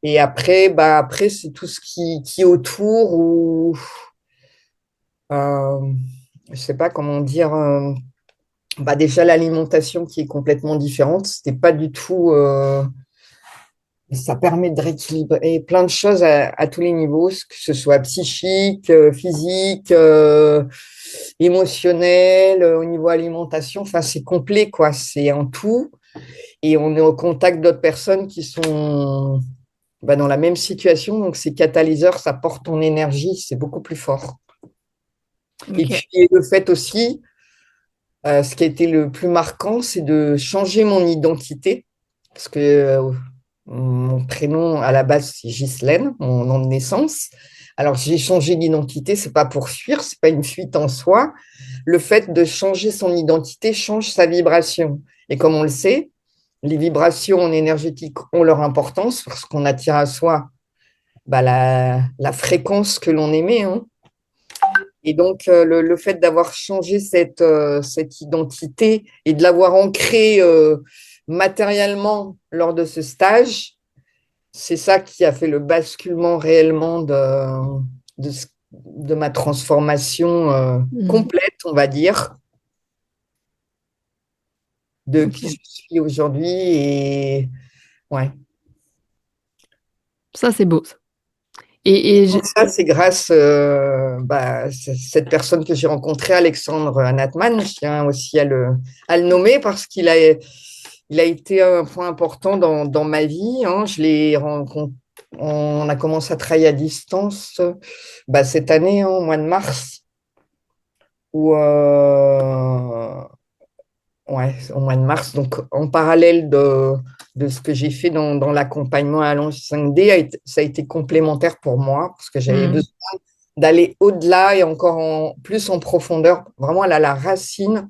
B: Et après, après c'est tout ce qui est autour, ou euh, je sais pas comment dire, déjà l'alimentation qui est complètement différente. C'était pas du tout. Ça permet de rééquilibrer plein de choses à tous les niveaux, que ce soit psychique, physique, émotionnel, au niveau alimentation. Enfin, c'est complet, quoi. C'est en tout. Et on est au contact d'autres personnes qui sont dans la même situation. Donc, ces catalyseurs, ça porte ton énergie. C'est beaucoup plus fort. Et
A: Ok.
B: puis, le fait aussi, ce qui a été le plus marquant, c'est de changer mon identité. Parce que mon prénom à la base, c'est Ghislaine, mon nom de naissance. Alors, j'ai changé d'identité, c'est pas pour fuir, c'est pas une fuite en soi. Le fait de changer son identité change sa vibration. Et comme on le sait, les vibrations en énergétique ont leur importance parce qu'on attire à soi la fréquence que l'on émet, hein. Et donc, le fait d'avoir changé cette identité et de l'avoir ancrée matériellement lors de ce stage, c'est ça qui a fait le basculement réellement de, de ma transformation
A: Mhm.
B: complète, on va dire, de qui je
A: Ok.
B: suis aujourd'hui. Et ouais.
A: Ça, c'est beau, ça.
B: Et
A: Et
B: donc ça, c'est grâce cette personne que j'ai rencontrée, Alexandre Anatman. Je tiens aussi à le nommer parce il a été un point important dans ma vie, hein. Je l'ai rencontré, on a commencé à travailler à distance cette année, hein, au mois de mars, où, ouais, au mois de mars. Donc, en parallèle de ce que j'ai fait dans l'accompagnement à Allonge 5D, ça a été complémentaire pour moi parce que j'avais
A: Mhm.
B: besoin d'aller au-delà et encore plus en profondeur, vraiment à la racine.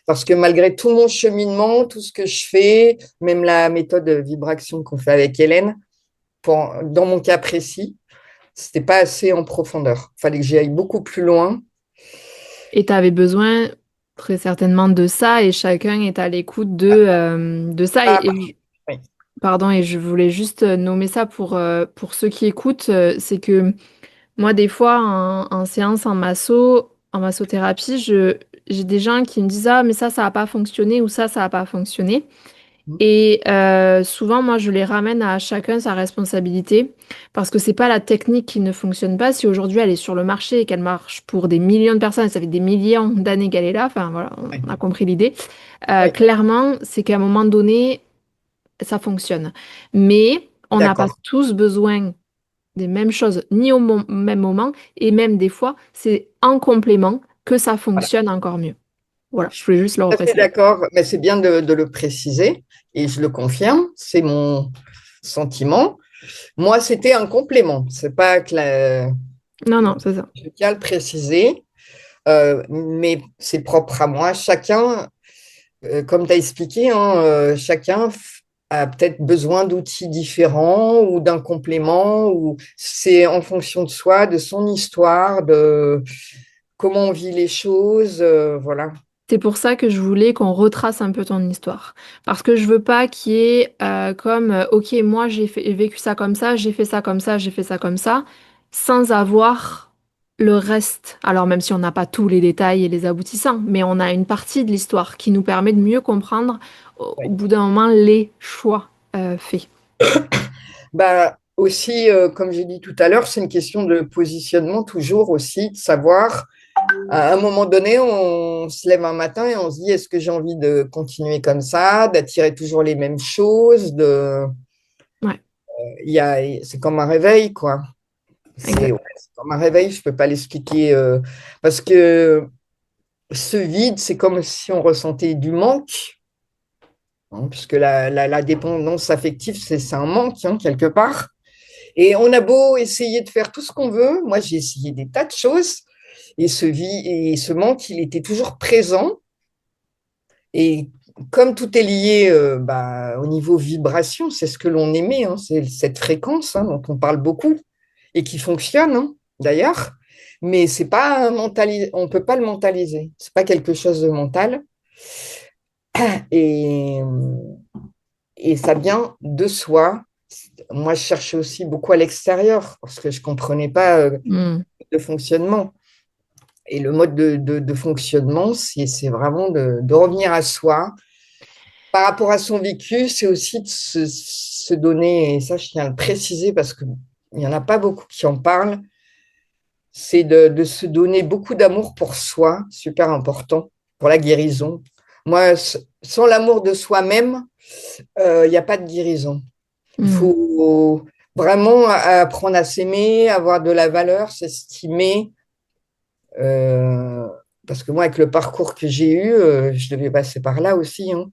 B: Parce que malgré tout mon cheminement, tout ce que je fais, même la méthode de vibration qu'on fait avec Hélène, dans mon cas précis, c'était pas assez en profondeur. Il fallait que j'aille beaucoup plus loin.
A: Et tu avais besoin très certainement de ça et chacun est à l'écoute de ça.
B: Ah, oui,
A: Pardon, et je voulais juste nommer ça pour ceux qui écoutent, c'est que moi, des fois, en séance, en massothérapie, j'ai des gens qui me disent, ah, mais ça n'a pas fonctionné ou ça n'a pas fonctionné. Et souvent, moi, je les ramène à chacun sa responsabilité parce que c'est pas la technique qui ne fonctionne pas. Si aujourd'hui elle est sur le marché et qu'elle marche pour des millions de personnes, ça fait des millions d'années qu'elle est là, enfin voilà,
B: oui,
A: on a compris l'idée.
B: oui,
A: Clairement, c'est qu'à un moment donné, ça fonctionne. Mais on n'a pas
B: d'accord.
A: tous besoin des mêmes choses, ni au même moment, et même des fois, c'est en complément que ça
B: Voilà.
A: fonctionne encore mieux. Voilà, je voulais juste le
B: Tout à fait
A: repréciser.
B: d'accord, mais c'est bien de le préciser et je le confirme, c'est mon sentiment. Moi, c'était un complément, c'est pas que
A: Non, non, c'est ça.
B: je tiens à le préciser, mais c'est propre à moi. Chacun, comme tu as expliqué, hein, chacun a peut-être besoin d'outils différents ou d'un complément, ou c'est en fonction de soi, de son histoire, de comment on vit les choses, voilà.
A: C'est pour ça que je voulais qu'on retrace un peu ton histoire. Parce que je veux pas qu'il y ait ok, moi vécu ça comme ça, j'ai fait ça comme ça, j'ai fait ça comme ça, sans avoir le reste. Alors même si on n'a pas tous les détails et les aboutissants, mais on a une partie de l'histoire qui nous permet de mieux comprendre au
B: Ouais.
A: bout d'un moment les choix faits.
B: Aussi, comme j'ai dit tout à l'heure, c'est une question de positionnement toujours aussi, de savoir, à un moment donné, on se lève un matin et on se dit, est-ce que j'ai envie de continuer comme ça, d'attirer toujours les mêmes choses,
A: Ouais,
B: c'est comme un réveil, quoi. Ouais,
A: exact.
B: c'est comme un réveil, je ne peux pas l'expliquer, parce que ce vide, c'est comme si on ressentait du manque, hein, puisque la dépendance affective, c'est un manque, hein, quelque part. Et on a beau essayer de faire tout ce qu'on veut, moi j'ai essayé des tas de choses, et ce manque, il était toujours présent. Et comme tout est lié au niveau vibration, c'est ce que l'on émet, hein, c'est cette fréquence dont on parle beaucoup et qui fonctionne d'ailleurs, mais c'est pas on peut pas le mentaliser. C'est pas quelque chose de mental et, et ça vient de soi. Moi, je cherchais aussi beaucoup à l'extérieur parce que je comprenais pas
A: Hmm.
B: le fonctionnement. Et le mode de fonctionnement, c'est vraiment de revenir à soi. Par rapport à son vécu, c'est aussi de se donner, et ça je tiens à le préciser parce qu'il n'y en a pas beaucoup qui en parlent, c'est de se donner beaucoup d'amour pour soi, super important, pour la guérison. Moi, sans l'amour de soi-même, il n'y a pas de guérison. Il
A: Hmm.
B: faut vraiment apprendre à s'aimer, avoir de la valeur, s'estimer. euh, Parce que moi, avec le parcours que j'ai eu, je devais passer par là aussi, hein.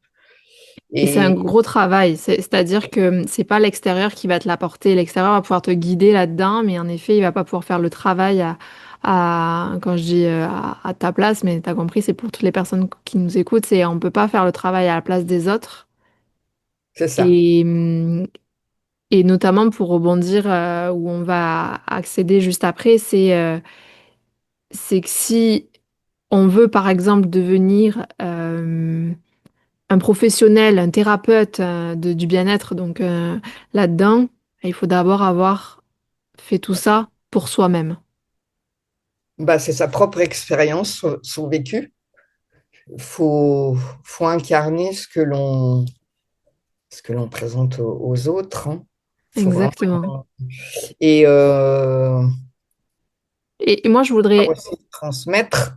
A: Et c'est un
B: Et
A: gros travail, c'est-à-dire que c'est pas l'extérieur qui va te l'apporter, l'extérieur va pouvoir te guider là-dedans, mais en effet, il va pas pouvoir faire le travail quand je dis à ta place, mais tu as compris, c'est pour toutes les personnes qui nous écoutent, c'est on peut pas faire le travail à la place des autres.
B: c'est ça.
A: Et, et notamment pour rebondir où on va accéder juste après, c'est que si on veut par exemple devenir un professionnel, un thérapeute du bien-être, donc là-dedans, il faut d'abord avoir fait tout ça pour soi-même.
B: C'est sa propre expérience, son vécu. Faut, faut incarner ce que l'on présente aux autres, hein. Faut vraiment
A: Exactement.
B: et
A: Et moi, je voudrais,
B: aussi transmettre.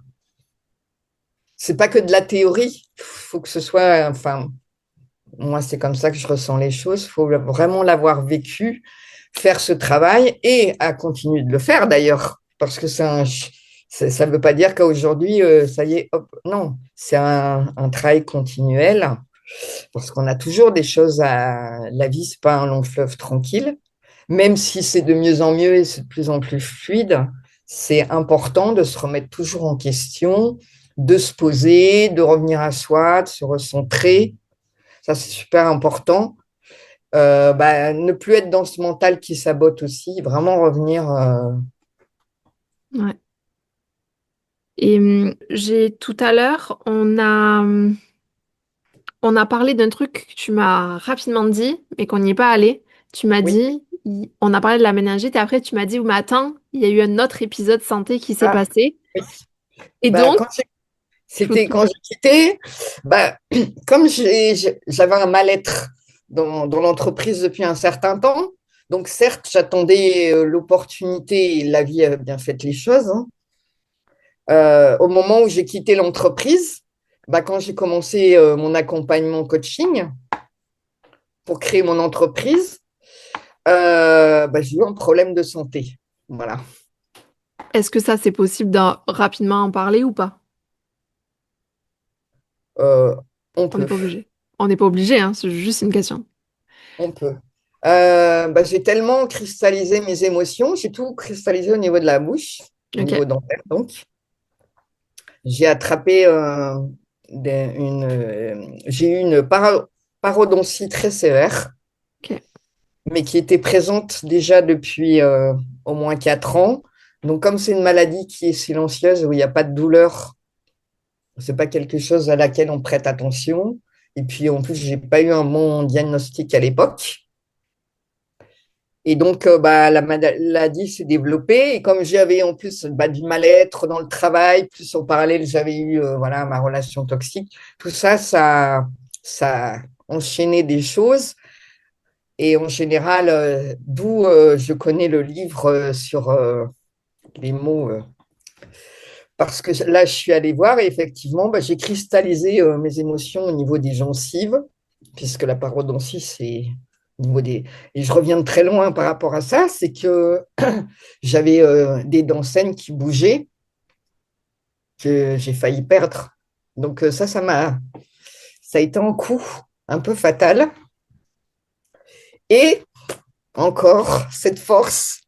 B: C'est pas que de la théorie. Faut que ce soit, enfin, moi c'est comme ça que je ressens les choses. Faut vraiment l'avoir vécu, faire ce travail et à continuer de le faire d'ailleurs, parce que ça ne veut pas dire qu'aujourd'hui, ça y est, hop, non, c'est un travail continuel. Parce qu'on a toujours des choses à. La vie, c'est pas un long fleuve tranquille. Même si c'est de mieux en mieux et c'est de plus en plus fluide, c'est important de se remettre toujours en question, de se poser, de revenir à soi, de se recentrer. Ça, c'est super important. Ne plus être dans ce mental qui sabote aussi, vraiment revenir.
A: ouais. Et j'ai tout à l'heure, on a parlé d'un truc que tu m'as rapidement dit, mais qu'on n'y est pas allé. Tu m'as
B: Oui.
A: dit, on a parlé de la méningite, et après tu m'as dit, mais attends, il y a eu un autre épisode santé qui s'est
B: Ah,
A: passé.
B: oui.
A: Et
B: Bah,
A: donc,
B: quand
A: il faut
B: C'était
A: tout.
B: quand j'ai quitté, bah, comme j'avais un mal-être dans l'entreprise depuis un certain temps, donc certes, j'attendais l'opportunité et la vie a bien fait les choses, hein. Au moment où j'ai quitté l'entreprise, quand j'ai commencé mon accompagnement coaching pour créer mon entreprise, j'ai eu un problème de santé. Voilà.
A: Est-ce que ça, c'est possible d'en rapidement en parler ou pas?
B: Euh, on
A: On n'est
B: peut.
A: pas obligé. On n'est pas obligé, hein, c'est juste une question.
B: On peut. J'ai tellement cristallisé mes émotions, j'ai tout cristallisé au niveau de la bouche, au
A: Ok,
B: niveau dentaire. Donc, j'ai attrapé j'ai eu une parodontie très sévère,
A: ok.
B: mais qui était présente déjà depuis au moins 4 ans. Donc, comme c'est une maladie qui est silencieuse, où il n'y a pas de douleur, c'est pas quelque chose à laquelle on prête attention. Et puis, en plus, j'ai pas eu un bon diagnostic à l'époque. Et donc, la maladie s'est développée. Et comme j'avais en plus du mal-être dans le travail, plus en parallèle, j'avais eu voilà, ma relation toxique, tout ça, ça a enchaîné des choses. Et en général, d'où je connais le livre sur les mots. Parce que là, je suis allée voir et effectivement, j'ai cristallisé mes émotions au niveau des gencives, puisque la parodontie, c'est au niveau des. Et je reviens de très loin par rapport à ça, c'est que j'avais des dents saines qui bougeaient, que j'ai failli perdre. Donc ça a été un coup un peu fatal. Et encore cette force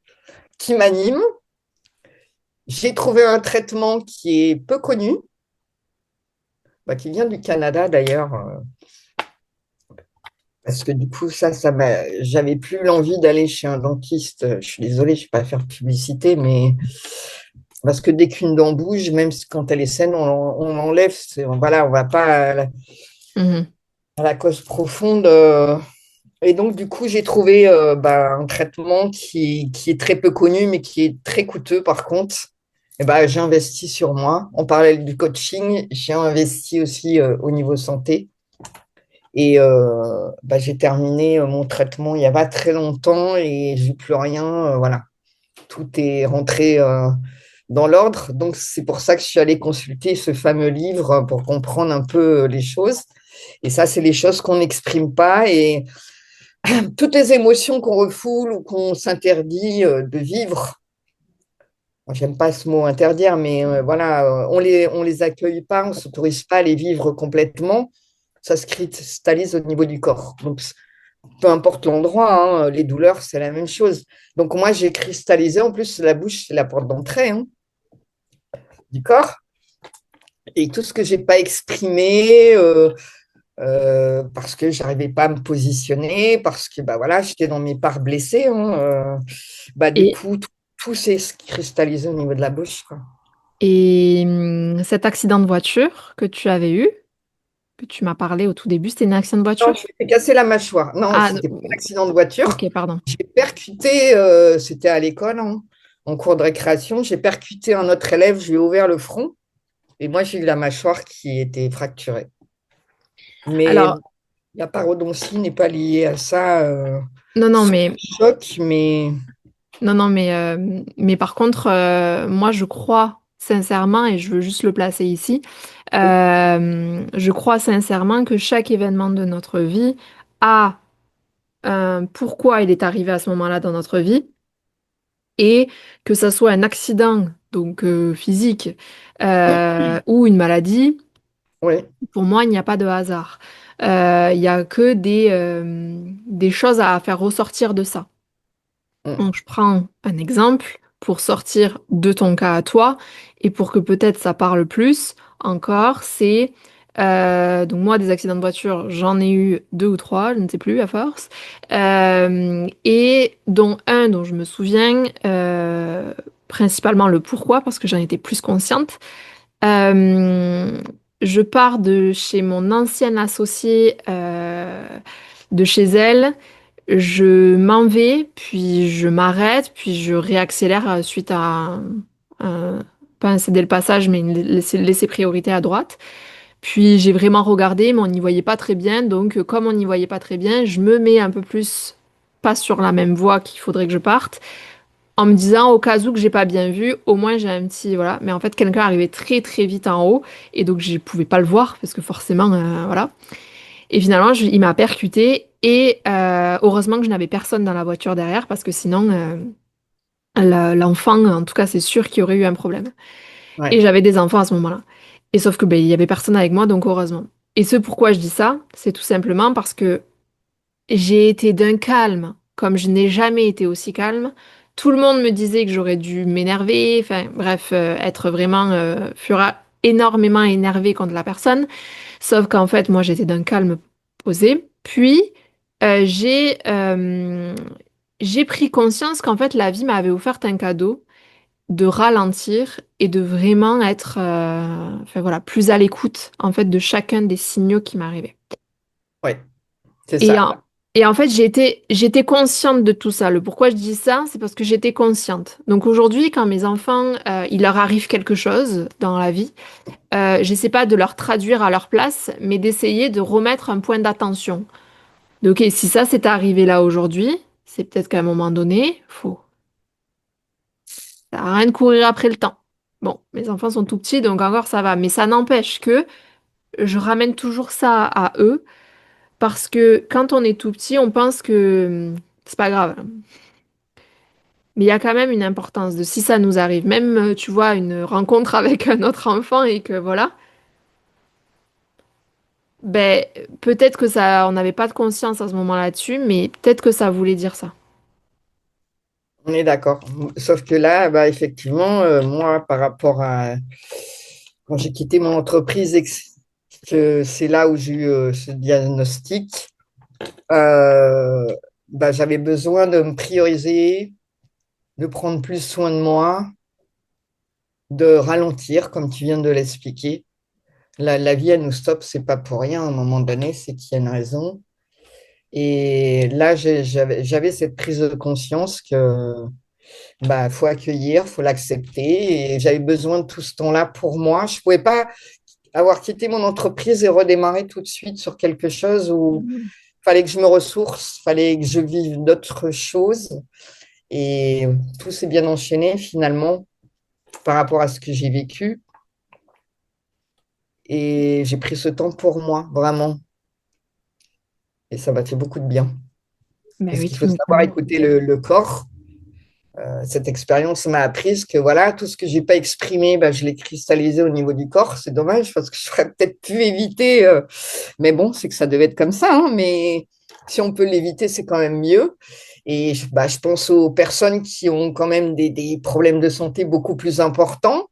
B: qui m'anime. J'ai trouvé un traitement qui est peu connu, bah, qui vient du Canada d'ailleurs, parce que du coup, j'avais plus l'envie d'aller chez un dentiste. Je suis désolée, je ne vais pas faire de publicité, mais parce que dès qu'une dent bouge, même quand elle est saine, on l'enlève. Voilà, on va pas
A: Mhm.
B: à la cause profonde. Et donc, du coup, j'ai trouvé un traitement qui est très peu connu, mais qui est très coûteux par contre. Et j'ai investi sur moi. En parallèle du coaching, j'ai investi aussi au niveau santé. Et j'ai terminé mon traitement il n'y a pas très longtemps et j'ai plus rien. Voilà, tout est rentré dans l'ordre. Donc, c'est pour ça que je suis allée consulter ce fameux livre pour comprendre un peu les choses. Et ça, c'est les choses qu'on n'exprime pas. Et toutes les émotions qu'on refoule ou qu'on s'interdit de vivre, moi, j'aime pas ce mot interdire, mais voilà, on les accueille pas, on s'autorise pas à les vivre complètement. Ça se cristallise au niveau du corps. Donc, peu importe l'endroit, hein, les douleurs, c'est la même chose. Donc, moi, j'ai cristallisé. En plus, la bouche, c'est la porte d'entrée, hein, du corps. Et tout ce que j'ai pas exprimé, parce que j'arrivais pas à me positionner, parce que bah voilà, j'étais dans mes parts blessées, hein, du
A: Et,
B: coup, tout s'est cristallisé au niveau de la bouche, quoi.
A: cet accident de voiture que tu avais eu, que tu m'as parlé au tout début, c'était un accident de
B: Non,
A: voiture?
B: je m'étais cassé la mâchoire. Non,
A: Ah,
B: c'était pas un accident de voiture.
A: ok, pardon.
B: J'ai percuté, c'était à l'école, hein, en cours de récréation, j'ai percuté un autre élève, je lui ai ouvert le front, et moi, j'ai eu la mâchoire qui était fracturée. Mais
A: Alors,
B: la parodontie n'est pas liée à ça.
A: non, non,
B: Sous
A: mais
B: le choc, mais
A: non, non, mais par contre, moi, je crois sincèrement, et je veux juste le placer ici, je crois sincèrement que chaque événement de notre vie a un pourquoi il est arrivé à ce moment-là dans notre vie, et que ça soit un accident, donc physique, ou une maladie,
B: oui.
A: pour moi, il n'y a pas de hasard. Il n'y a que des choses à faire ressortir de ça.
B: Mm.
A: Donc, je prends un exemple pour sortir de ton cas à toi et pour que peut-être ça parle plus encore, c'est donc moi des accidents de voiture, j'en ai eu deux ou trois, je ne sais plus à force. Et dont un dont je me souviens principalement le pourquoi parce que j'en étais plus consciente. Euh, je pars de chez mon ancienne associée de chez elle. Je m'en vais, puis je m'arrête, puis je réaccélère suite à pas un céder le passage, mais laisser priorité à droite. Puis j'ai vraiment regardé, mais on n'y voyait pas très bien. Donc, comme on n'y voyait pas très bien, je me mets un peu plus pas sur la même voie qu'il faudrait que je parte, en me disant au cas où que j'ai pas bien vu, au moins j'ai un petit voilà. Mais en fait, quelqu'un arrivait très très vite en haut, et donc je pouvais pas le voir parce que forcément, voilà. Et finalement, il m'a percuté et heureusement que je n'avais personne dans la voiture derrière parce que sinon, l'enfant, en tout cas, c'est sûr qu'il y aurait eu un problème. Et
B: Ouais,
A: j'avais des enfants à ce moment-là. Et sauf que ben, il y avait personne avec moi, donc heureusement. Et ce pourquoi je dis ça, c'est tout simplement parce que j'ai été d'un calme comme je n'ai jamais été aussi calme. Tout le monde me disait que j'aurais dû m'énerver, enfin bref, être vraiment énormément énervée contre la personne. Sauf qu'en fait, moi, j'étais d'un calme posé. Puis, euh, j'ai euh, j'ai pris conscience qu'en fait, la vie m'avait offert un cadeau de ralentir et de vraiment être enfin, voilà, plus à l'écoute en fait de chacun des signaux qui m'arrivaient.
B: ouais, c'est
A: Et
B: ça.
A: en, et en fait, j'étais consciente de tout ça. Le pourquoi je dis ça, c'est parce que j'étais consciente. Donc aujourd'hui, quand mes enfants, il leur arrive quelque chose dans la vie, j'essaie pas de leur traduire à leur place, mais d'essayer de remettre un point d'attention. Donc, ok, si ça s'est arrivé là aujourd'hui, c'est peut-être qu'à un moment donné, ça sert à rien de courir après le temps. Bon, mes enfants sont tout petits, donc encore ça va, mais ça n'empêche que je ramène toujours ça à eux, parce que quand on est tout petit, on pense que c'est pas grave. Mais il y a quand même une importance de si ça nous arrive, même tu vois, une rencontre avec un autre enfant et que voilà. Ben, peut-être que ça, on n'avait pas de conscience à ce moment là-dessus, mais peut-être que ça voulait dire ça.
B: On est d'accord. Sauf que là, effectivement, moi, par rapport à quand j'ai quitté mon entreprise que c'est là où j'ai eu ce diagnostic, euh, bah, j'avais besoin de me prioriser, de prendre plus soin de moi, de ralentir, comme tu viens de l'expliquer. La vie, elle nous stoppe, c'est pas pour rien. À un moment donné, c'est qu'il y a une raison. Et là, j'avais cette prise de conscience que bah, faut accueillir, faut l'accepter. Et j'avais besoin de tout ce temps-là pour moi. Je pouvais pas avoir quitté mon entreprise et redémarrer tout de suite sur quelque chose où
A: Mhm.
B: fallait que je me ressource, fallait que je vive d'autres choses. Et tout s'est bien enchaîné finalement par rapport à ce que j'ai vécu. Et j'ai pris ce temps pour moi, vraiment. Et ça m'a fait beaucoup de bien.
A: Ben
B: Parce
A: oui,
B: qu'il
A: tu
B: faut savoir
A: m'étonnes.
B: écouter le corps. Cette expérience m'a appris que voilà, tout ce que j'ai pas exprimé, bah, je l'ai cristallisé au niveau du corps. C'est dommage parce que je ferais peut-être pu éviter. Mais bon, c'est que ça devait être comme ça, hein. Mais si on peut l'éviter, c'est quand même mieux. Et bah, je pense aux personnes qui ont quand même des problèmes de santé beaucoup plus importants.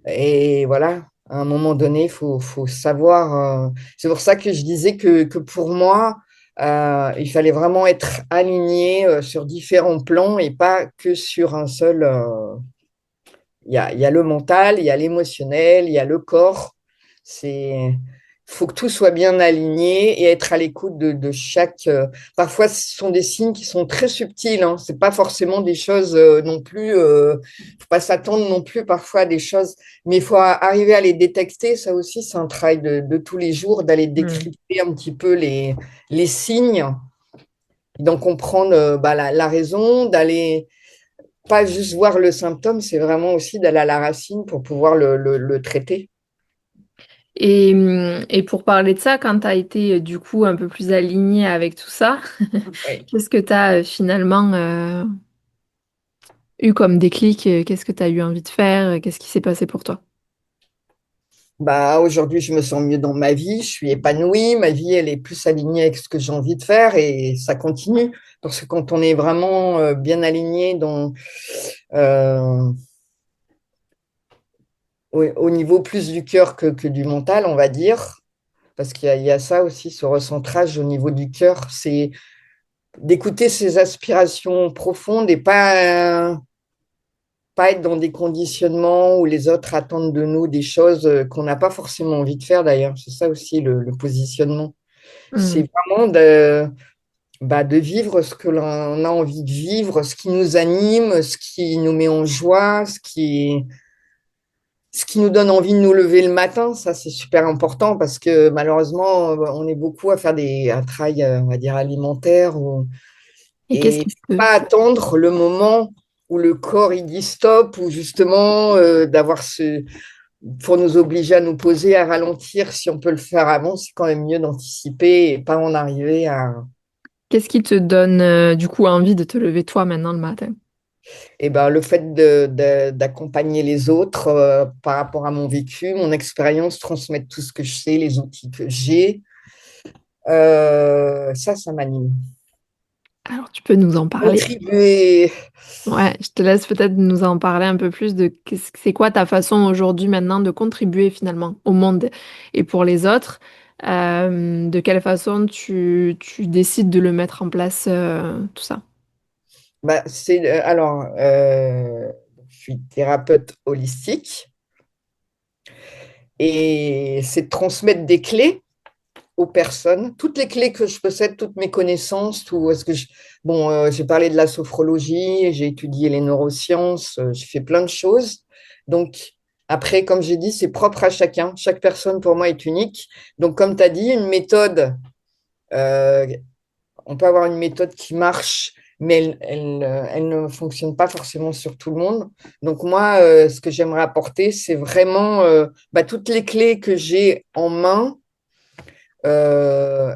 B: Et voilà, à un moment donné, faut savoir. C'est pour ça que je disais que pour moi, il fallait vraiment être aligné sur différents plans et pas que sur un seul. Il y a le mental, il y a l'émotionnel, il y a le corps. C'est, faut que tout soit bien aligné et être à l'écoute de chaque. Parfois, ce sont des signes qui sont très subtils. Hein. C'est pas forcément des choses non plus. Faut pas s'attendre non plus parfois à des choses, mais il faut arriver à les détecter. Ça aussi, c'est un travail de tous les jours d'aller
A: Mm.
B: décrypter un petit peu les signes, d'en comprendre bah, la raison, d'aller pas juste voir le symptôme, c'est vraiment aussi d'aller à la racine pour pouvoir le traiter.
A: Et pour parler de ça, quand tu as été du coup un peu plus aligné avec tout ça,
B: Oui.
A: qu'est-ce que tu as finalement eu comme déclic? Qu'est-ce que tu as eu envie de faire? Qu'est-ce qui s'est passé pour toi?
B: Bah, aujourd'hui, je me sens mieux dans ma vie, je suis épanouie, ma vie, elle est plus alignée avec ce que j'ai envie de faire et ça continue. Parce que quand on est vraiment bien aligné euh, au niveau plus du cœur que du mental, on va dire, parce qu'il y a ça aussi, ce recentrage au niveau du cœur, c'est d'écouter ses aspirations profondes et pas être dans des conditionnements où les autres attendent de nous des choses qu'on n'a pas forcément envie de faire d'ailleurs. C'est ça aussi le positionnement.
A: Mm.
B: C'est vraiment bah, de vivre ce que l'on a envie de vivre, ce qui nous anime, ce qui nous met en joie, ce qui nous donne envie de nous lever le matin. Ça, c'est super important parce que malheureusement, on est beaucoup à faire un travail, on va dire, alimentaire
A: Et qu'est-ce
B: et
A: qui se...
B: pas attendre le moment où le corps il dit stop ou justement d'avoir pour nous obliger à nous poser, à ralentir, si on peut le faire avant, c'est quand même mieux d'anticiper et pas en arriver à.
A: Qu'est-ce qui te donne du coup envie de te lever toi maintenant le matin?
B: Et ben, le fait d'accompagner les autres par rapport à mon vécu, mon expérience, transmettre tout ce que je sais, les outils que j'ai, ça m'anime.
A: Alors tu peux nous en parler?
B: Contribuer.
A: Ouais, je te laisse peut-être nous en parler un peu plus de c'est quoi ta façon aujourd'hui maintenant de contribuer finalement au monde et pour les autres. De quelle façon tu décides de le mettre en place, tout ça.
B: Bah, je suis thérapeute holistique et c'est de transmettre des clés aux personnes, toutes les clés que je possède, toutes mes connaissances, tout. Est-ce que bon, j'ai parlé de la sophrologie, j'ai étudié les neurosciences, j'ai fait plein de choses. Donc après, comme j'ai dit, c'est propre à chacun. Chaque personne pour moi est unique. Donc comme tu as dit, une méthode, euh, on peut avoir une méthode qui marche, mais elle ne fonctionne pas forcément sur tout le monde. Donc moi, ce que j'aimerais apporter, c'est vraiment bah, toutes les clés que j'ai en main. euh,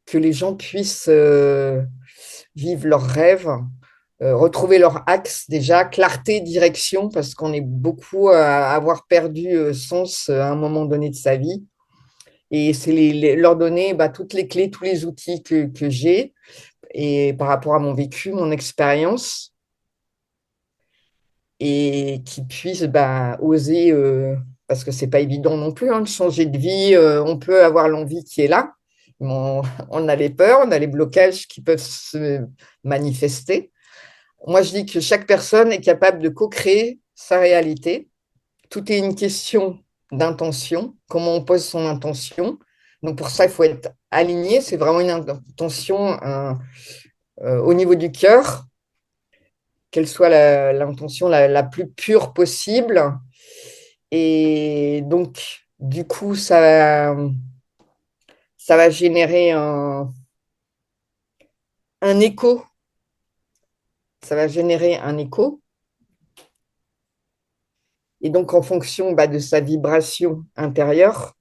B: que les gens puissent vivre leurs rêves, retrouver leur axe déjà, clarté, direction, parce qu'on est beaucoup à avoir perdu sens à un moment donné de sa vie. Et c'est leur donner bah, toutes les clés, tous les outils que j'ai et par rapport à mon vécu, mon expérience, et qu'ils puissent bah, oser. parce que c'est pas évident non plus, hein, de changer de vie. On peut avoir l'envie qui est là, mais on a les peurs, on a les blocages qui peuvent se manifester. Moi, je dis que chaque personne est capable de co-créer sa réalité. Tout est une question d'intention, comment on pose son intention. Donc pour ça, il faut être aligné. C'est vraiment une intention au niveau du cœur, qu'elle soit l'intention la plus pure possible. Et donc, du coup, ça va générer un écho. Ça va générer un écho. Et donc, en fonction de sa vibration intérieure,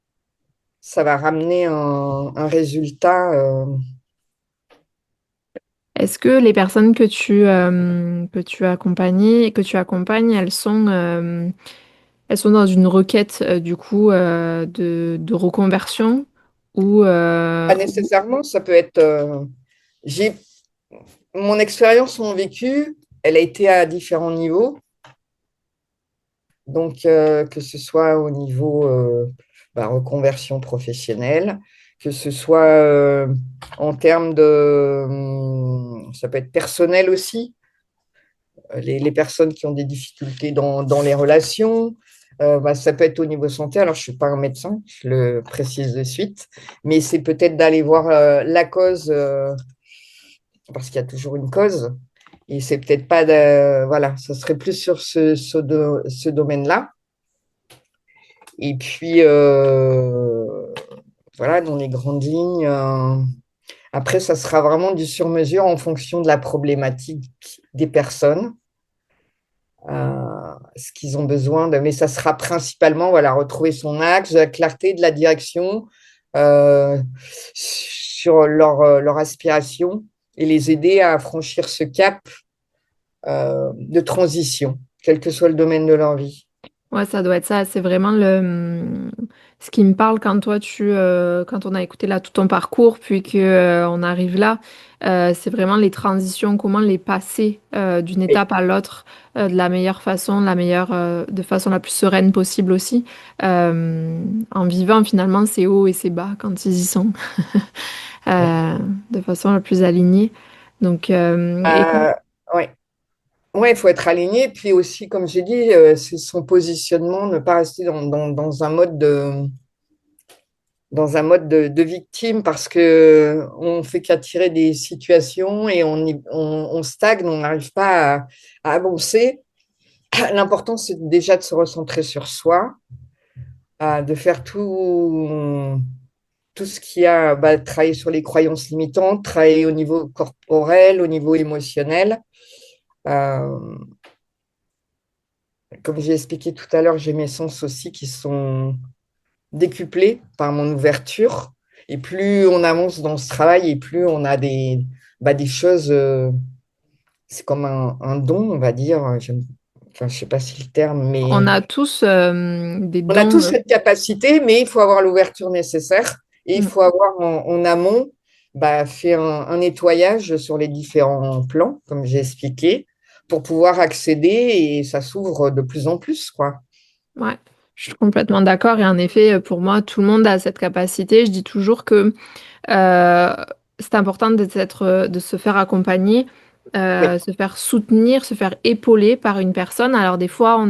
B: ça va ramener un résultat.
A: Est-ce que les personnes que tu accompagnes, elles sont dans une requête du coup de reconversion ou
B: Pas nécessairement, ça peut être. J'ai Mon expérience, mon vécu, elle a été à différents niveaux. Donc, que ce soit au niveau reconversion professionnelle, que ce soit en termes de. Ça peut être personnel aussi, les personnes qui ont des difficultés dans les relations. Ça peut être au niveau santé. Alors, je ne suis pas un médecin, je le précise de suite, mais c'est peut-être d'aller voir la cause, parce qu'il y a toujours une cause. Et c'est peut-être pas de. Voilà, ça serait plus sur ce domaine-là. Et puis, voilà, dans les grandes lignes. Après, ça sera vraiment du sur-mesure en fonction de la problématique des personnes, ce qu'ils ont besoin de. Mais ça sera principalement, voilà, retrouver son axe, de la clarté, de la direction sur leur aspiration et les aider à franchir ce cap de transition, quel que soit le domaine de leur vie.
A: ouais, ça doit être ça. C'est vraiment ce qui me parle quand quand on a écouté là tout ton parcours, puis que, on arrive là. C'est vraiment les transitions, comment les passer d'une
B: Oui.
A: étape à l'autre de la meilleure façon, de façon la plus sereine possible aussi, en vivant finalement ces hauts et ces bas quand ils y sont, euh, de façon la plus alignée. Donc,
B: Euh, ouais. Ouais, il faut être aligné. Puis aussi, comme j'ai dit, c'est son positionnement, ne pas rester dans un mode de victime parce que on fait qu'attirer des situations et on stagne, on n'arrive pas à avancer. L'important, c'est déjà de se recentrer sur soi, de faire tout ce qui a, travailler sur les croyances limitantes, travailler au niveau corporel, au niveau émotionnel. Euh, Comme j'ai expliqué tout à l'heure, j'ai mes sens aussi qui sont décuplés par mon ouverture. Et plus on avance dans ce travail et plus on a des choses, c'est comme un don, on va dire. Enfin, je sais pas si le terme,
A: on
B: mais
A: a tous des
B: on a tous
A: dons.
B: cette capacité, mais il faut avoir l'ouverture nécessaire et il
A: Mm.
B: faut avoir en amont fait un nettoyage sur les différents plans, comme j'ai expliqué, pour pouvoir accéder et ça s'ouvre de plus en plus, quoi.
A: Ouais, je suis complètement d'accord. Et en effet, pour moi, tout le monde a cette capacité. Je dis toujours que euh, c'est important de se faire accompagner,
B: Oui,
A: se faire soutenir, se faire épauler par une personne. Alors des fois,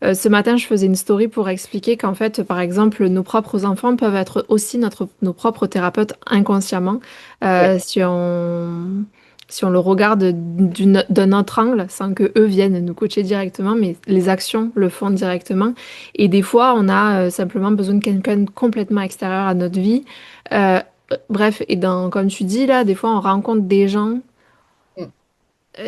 A: ce matin, je faisais une story pour expliquer qu'en fait, par exemple, nos propres enfants peuvent être aussi nos propres thérapeutes inconsciemment,
B: oui.
A: si on le regarde d'un autre angle, sans que eux viennent nous coacher directement, mais les actions le font directement. Et des fois, on a simplement besoin de quelqu'un de complètement extérieur à notre vie. Euh, Bref, comme tu dis là, des fois, on rencontre des gens.
B: Mm.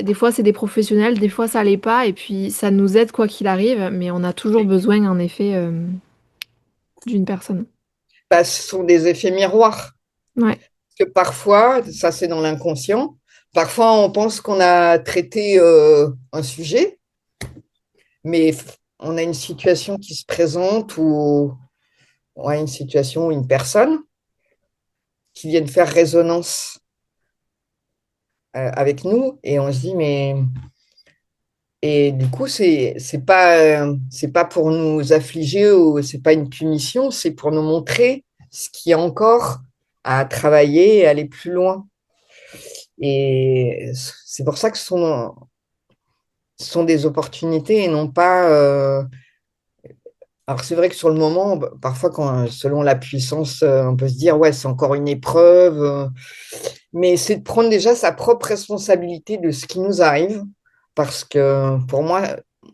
A: Des fois, c'est des professionnels, des fois, ça l'est pas, et puis ça nous aide quoi qu'il arrive, mais on a toujours besoin, en effet, d'une personne.
B: Ce sont des effets miroirs.
A: Ouais.
B: Que parfois, ça c'est dans l'inconscient, parfois on pense qu'on a traité un sujet, mais on a une situation qui se présente ou ouais, une situation ou une personne qui vient de faire résonance avec nous et on se dit, mais Et du coup, c'est pas pour nous affliger ou c'est pas une punition, c'est pour nous montrer ce qui est encore à travailler et aller plus loin. Et c'est pour ça que ce sont des opportunités et non pas. Alors, c'est vrai que sur le moment, bah, parfois, selon la puissance, on peut se dire, ouais, c'est encore une épreuve. Mais c'est de prendre déjà sa propre responsabilité de ce qui nous arrive. Parce que pour moi,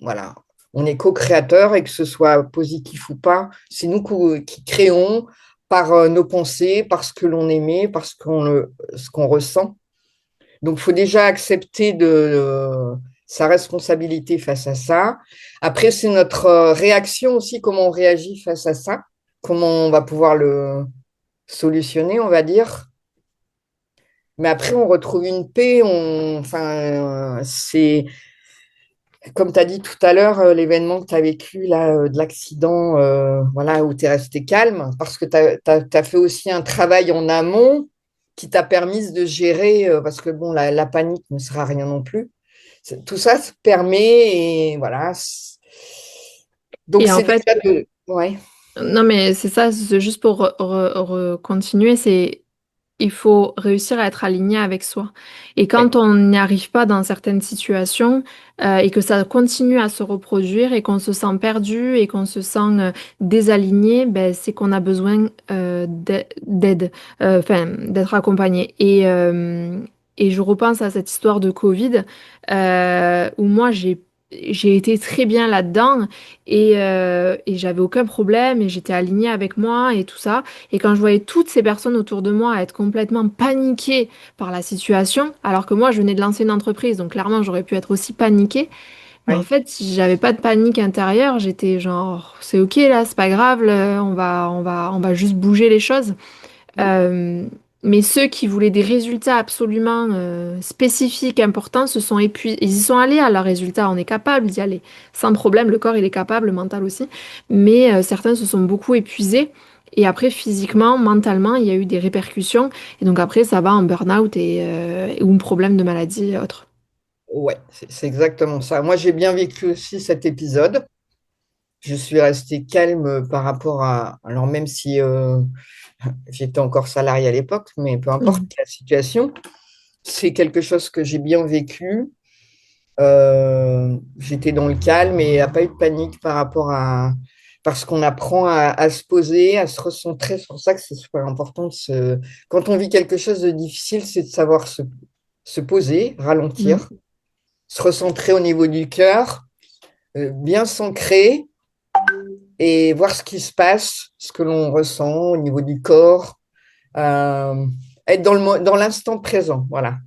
B: voilà, on est co-créateur et que ce soit positif ou pas, c'est nous qui créons par nos pensées, par ce que l'on aimait, ce qu'on ressent. Donc, il faut déjà accepter sa responsabilité face à ça. Après, c'est notre réaction aussi, comment on réagit face à ça, comment on va pouvoir le solutionner, on va dire. Mais après, on retrouve une paix. C'est comme tu as dit tout à l'heure, l'événement que tu as vécu là, de l'accident, voilà, où tu es resté calme, parce que tu as fait aussi un travail en amont qui t'a permis de gérer, parce que bon, la panique ne sera rien non plus. Tout ça se permet et voilà. Donc
A: Et en
B: c'est
A: fait,
B: déjà de. Ouais,
A: non, mais c'est ça, c'est juste pour continuer, c'est il faut réussir à être aligné avec soi. Et
B: ouais,
A: quand on n'y arrive pas dans certaines situations et que ça continue à se reproduire et qu'on se sent perdu et qu'on se sent désaligné, ben, c'est qu'on a besoin d'aide, enfin d'être accompagné. Et je repense à cette histoire de Covid où moi j'ai été très bien là-dedans et j'avais aucun problème et j'étais alignée avec moi et tout ça. Et quand je voyais toutes ces personnes autour de moi être complètement paniquées par la situation, alors que moi, je venais de lancer une entreprise, donc clairement, j'aurais pu être aussi paniquée. Mais en
B: ouais.
A: fait, j'avais pas de panique intérieure. J'étais genre, c'est ok là, c'est pas grave, là, on va juste bouger les choses. Euh, mais ceux qui voulaient des résultats absolument spécifiques, importants, se sont épuisés. Ils y sont allés à leurs résultats. On est capable d'y aller sans problème. Le corps, il est capable, le mental aussi. Mais certains se sont beaucoup épuisés. Et après, physiquement, mentalement, il y a eu des répercussions. Et donc après, ça va en burn-out ou un problème de maladie et autres.
B: Ouais, c'est exactement ça. Moi, j'ai bien vécu aussi cet épisode. Je suis restée calme par rapport à. Alors, même si j'étais encore salarié à l'époque, mais peu importe
A: Mhm.
B: la situation, c'est quelque chose que j'ai bien vécu. J'étais dans le calme et il n'y a pas eu de panique par rapport à. Parce qu'on apprend à se poser, à se recentrer. C'est pour ça que c'est super important quand on vit quelque chose de difficile, c'est de savoir se poser, ralentir,
A: Mhm.
B: se recentrer au niveau du cœur, bien s'ancrer et voir ce qui se passe, ce que l'on ressent au niveau du corps, euh, être dans l'instant présent. Voilà.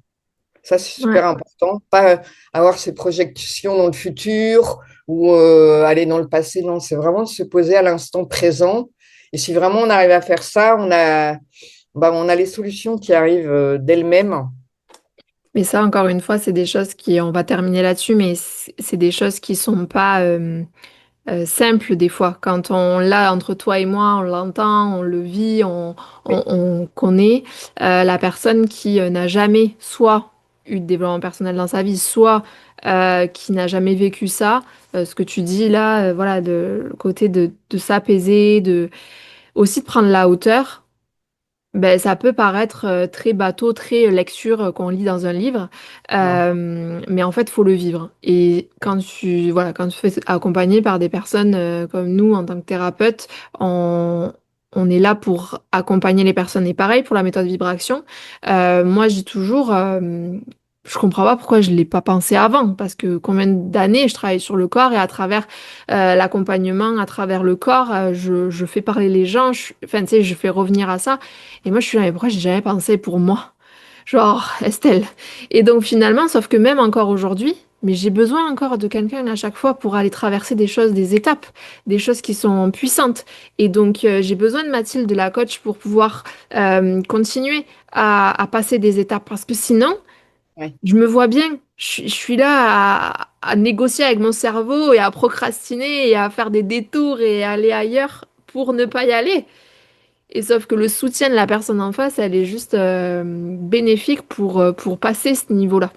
B: Ça, c'est super
A: Ouais.
B: important. Pas avoir ces projections dans le futur ou aller dans le passé. Non, c'est vraiment de se poser à l'instant présent. Et si vraiment on arrive à faire ça, on a les solutions qui arrivent d'elles-mêmes.
A: Mais ça, encore une fois, c'est des choses qui, on va terminer là-dessus, mais c'est des choses qui sont pas simples des fois. Quand on l'a entre toi et moi, on l'entend, on le vit,
B: Oui,
A: on connaît la personne qui n'a jamais soit eu de développement personnel dans sa vie, soit qui n'a jamais vécu ça. Ce que tu dis là, voilà, le côté de s'apaiser, de aussi de prendre la hauteur. Ben, ça peut paraître très bateau, très lecture qu'on lit dans un livre,
B: non,
A: mais en fait, faut le vivre. Et voilà, quand tu fais accompagner par des personnes comme nous en tant que thérapeute, on est là pour accompagner les personnes. Et pareil pour la méthode vibration. Moi, je dis toujours, je comprends pas pourquoi je l'ai pas pensé avant, parce que combien d'années je travaille sur le corps et à travers l'accompagnement, à travers le corps, je fais parler les gens, enfin, tu sais, je fais revenir à ça. Et moi, je suis là, mais pourquoi j'ai jamais pensé pour moi? Genre, Estelle. Et donc, finalement, sauf que même encore aujourd'hui, mais j'ai besoin encore de quelqu'un à chaque fois pour aller traverser des choses, des étapes, des choses qui sont puissantes. Et donc, j'ai besoin de Mathilde, de la coach, pour pouvoir continuer à passer des étapes. Parce que sinon,
B: ouais.
A: je me vois bien. Je suis là à négocier avec mon cerveau et à procrastiner et à faire des détours et aller ailleurs pour ne pas y aller. Et sauf que le soutien de la personne en face, elle est juste bénéfique pour passer ce niveau-là.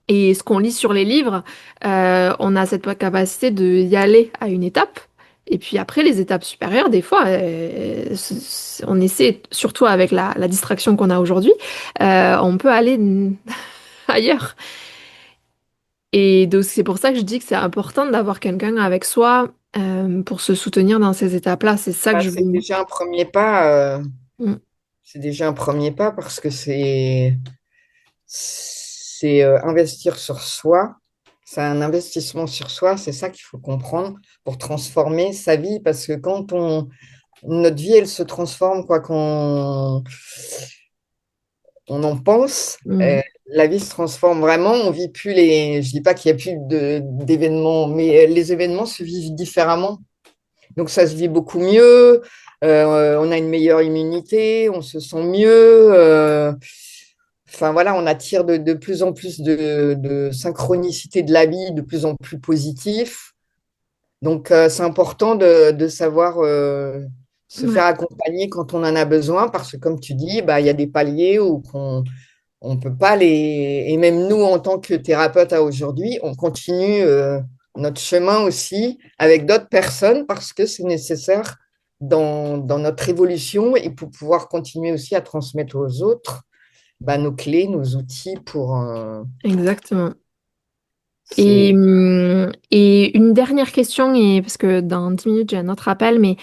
A: Et ce qu'on lit sur les livres, on a cette capacité de y aller à une étape. Et puis après, les étapes supérieures, des fois, on essaie, surtout avec la distraction qu'on a aujourd'hui, on peut aller ailleurs. Et donc, c'est pour ça que je dis que c'est important d'avoir quelqu'un avec soi pour se soutenir dans ces étapes-là. C'est ça que
B: Bah,
A: je
B: c'est
A: veux.
B: déjà un premier pas.
A: Mm.
B: C'est déjà un premier pas parce que c'est investir sur soi. C'est un investissement sur soi. C'est ça qu'il faut comprendre pour transformer sa vie. Parce que quand notre vie, elle se transforme, quoi qu'on en pense.
A: Mm.
B: La vie se transforme vraiment. On vit plus je dis pas qu'il y a plus d'événements, mais les événements se vivent différemment. Donc ça se vit beaucoup mieux. On a une meilleure immunité, on se sent mieux. Enfin voilà, on attire de plus en plus de synchronicité de la vie, de plus en plus positif. Donc c'est important de savoir se faire
A: Ouais,
B: accompagner quand on en a besoin, parce que comme tu dis, bah, il y a des paliers où on peut pas les... Et même nous, en tant que thérapeute à aujourd'hui, on continue notre chemin aussi avec d'autres personnes parce que c'est nécessaire dans notre évolution et pour pouvoir continuer aussi à transmettre aux autres bah, nos clés, nos outils pour...
A: exactement.
B: c'est...
A: Et une dernière question, et parce que dans 10 minutes, j'ai un autre appel, mais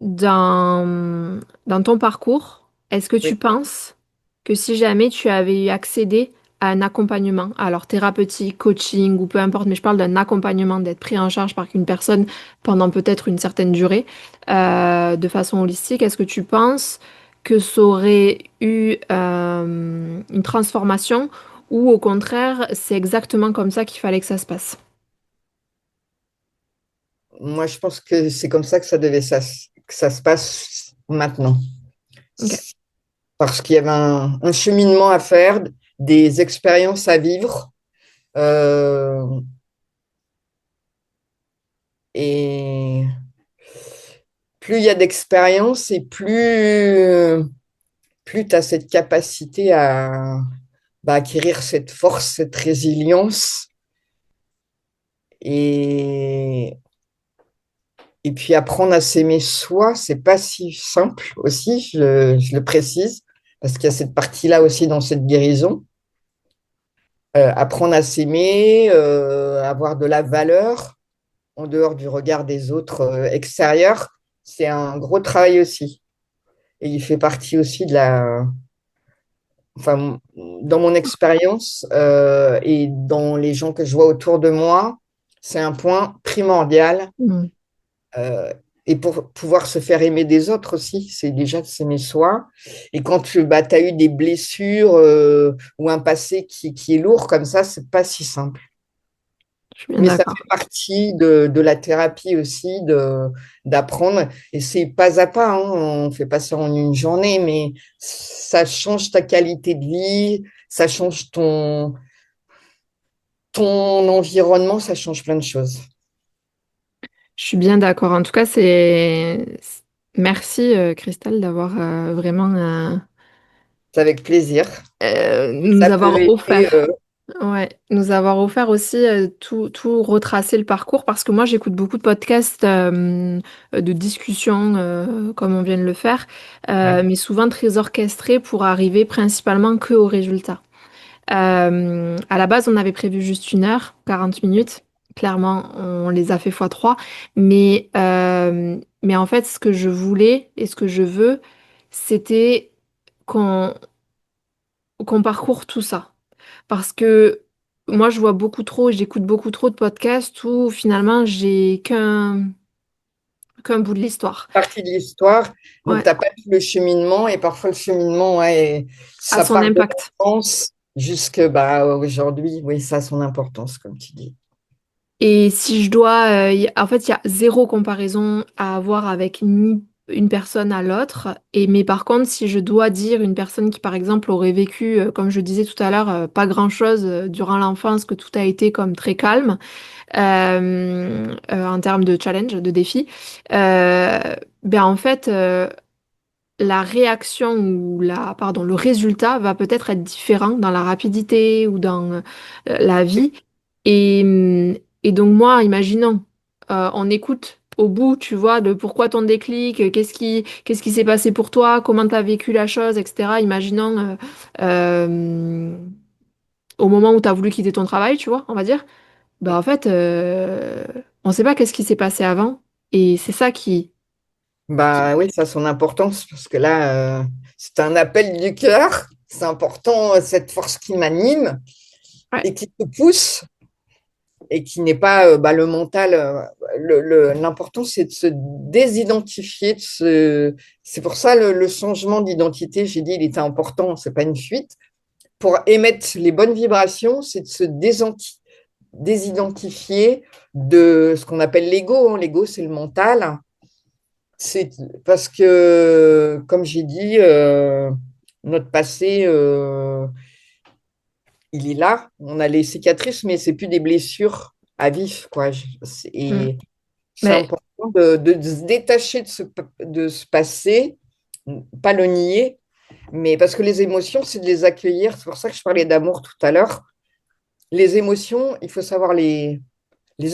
A: dans ton parcours, est-ce que tu
B: Oui.
A: penses que si jamais tu avais eu accédé à un accompagnement, alors thérapeutique, coaching ou peu importe, mais je parle d'un accompagnement, d'être pris en charge par une personne pendant peut-être une certaine durée, de façon holistique, est-ce que tu penses que ça aurait eu une transformation? Ou au contraire, c'est exactement comme ça qu'il fallait que ça se passe.
B: Moi, je pense que c'est comme ça que que ça se passe maintenant.
A: Ok.
B: Parce qu'il y avait un cheminement à faire, des expériences à vivre. euh, et plus il y a d'expérience et plus tu as cette capacité à bah, acquérir cette force, cette résilience. Et, et puis apprendre à s'aimer soi, c'est pas si simple aussi, je le précise, parce qu'il y a cette partie-là aussi dans cette guérison. Apprendre à s'aimer, avoir de la valeur en dehors du regard des autres extérieurs, c'est un gros travail aussi. Et il fait partie aussi enfin, dans mon expérience et dans les gens que je vois autour de moi, c'est un point primordial.
A: Mm.
B: euh, et pour pouvoir se faire aimer des autres aussi, c'est déjà de s'aimer soi. Et quand tu bah, as eu des blessures ou un passé qui est lourd comme ça, c'est pas si simple.
A: Je suis bien
B: Mais ça
A: d'accord.
B: fait partie de la thérapie aussi, d'apprendre. Et c'est pas à pas, hein, on ne fait pas ça en une journée, mais ça change ta qualité de vie, ça change ton environnement, ça change plein de choses.
A: Je suis bien d'accord. En tout cas, merci Christelle d'avoir vraiment
B: C'est avec plaisir.
A: nous
B: Ça peut
A: avoir
B: aider.
A: offert. Ouais, nous avoir offert aussi tout retracer le parcours parce que moi j'écoute beaucoup de podcasts de discussion comme on vient de le faire,
B: Ouais.
A: mais souvent très orchestrés pour arriver principalement que au résultat. À la base, on avait prévu juste 1 heure, 40 minutes. Clairement, on les a fait fois 3. Mais en fait, ce que je voulais et ce que je veux, c'était qu'on qu'on parcourt tout ça. Parce que moi, je vois beaucoup trop, j'écoute beaucoup trop de podcasts où finalement, j'ai qu'un bout de l'histoire.
B: Partie de l'histoire. Donc,
A: Ouais,
B: tu n'as pas tout le cheminement et parfois le cheminement, ouais,
A: à
B: ça
A: son
B: part de
A: impact.
B: l'enfance jusque bah, aujourd'hui. Oui, ça a son importance, comme tu dis.
A: Et si je dois, en fait, il y a zéro comparaison à avoir avec ni une personne à l'autre. Mais par contre, si je dois dire une personne qui, par exemple, aurait vécu, comme je disais tout à l'heure, pas grand-chose durant l'enfance, que tout a été comme très calme en termes de challenge, de défi, ben en fait. la réaction ou pardon, le résultat va peut-être être différent dans la rapidité ou dans la vie. Et donc moi, imaginons, on écoute au bout, tu vois, de pourquoi ton déclic, qu'est-ce qui s'est passé pour toi, comment tu as vécu la chose, etc. Imaginons euh, au moment où tu as voulu quitter ton travail, tu vois, on va dire. Bah en fait, on ne sait pas qu'est-ce qui s'est passé avant. Et c'est ça
B: Bah oui, ça a son importance parce que là, c'est un appel du cœur. C'est important, cette force qui m'anime
A: ouais.
B: et qui te pousse et qui n'est pas le mental. L'important, c'est de se désidentifier. C'est pour ça le changement d'identité, j'ai dit, il était important. C'est pas une fuite. Pour émettre les bonnes vibrations, c'est de se désidentifier de ce qu'on appelle l'ego. L'ego, c'est le mental. C'est parce que, comme j'ai dit, notre passé, il est là. On a les cicatrices, mais c'est plus des blessures à vif, quoi.
A: Mm.
B: Et c'est
A: Mais
B: important de se détacher de ce passé, pas le nier, mais parce que les émotions, c'est de les accueillir. C'est pour ça que je parlais d'amour tout à l'heure. Les émotions, il faut savoir les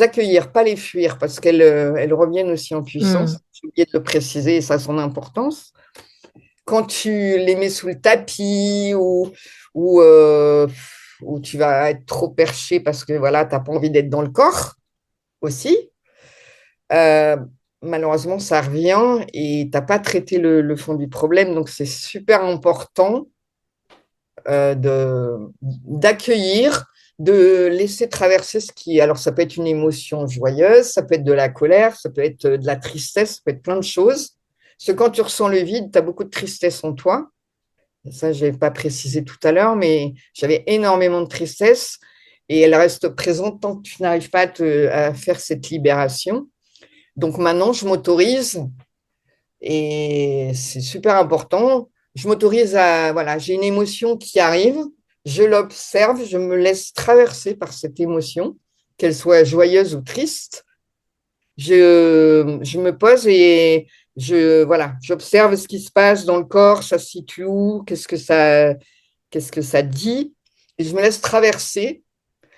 B: accueillir, pas les fuir, parce qu'elles reviennent aussi en
A: mm.
B: puissance. J'ai oublié de le préciser, et ça a son importance. Quand tu les mets sous le tapis ou, euh, ou tu vas être trop perché parce que voilà, tu n'as pas envie d'être dans le corps aussi, euh, malheureusement, ça revient et tu n'as pas traité le fond du problème. Donc, c'est super important d'accueillir, de laisser traverser ce qui. Alors, ça peut être une émotion joyeuse, ça peut être de la colère, ça peut être de la tristesse, ça peut être plein de choses. Parce que quand tu ressens le vide, tu as beaucoup de tristesse en toi. Ça, je n'ai pas précisé tout à l'heure, mais j'avais énormément de tristesse et elle reste présente tant que tu n'arrives pas à faire cette libération. Donc maintenant, je m'autorise et c'est super important. Je m'autorise à, voilà, j'ai une émotion qui arrive, je l'observe, je me laisse traverser par cette émotion, qu'elle soit joyeuse ou triste. Je me pose et voilà, j'observe ce qui se passe dans le corps, ça se situe où, qu'est-ce que ça dit, et je me laisse traverser.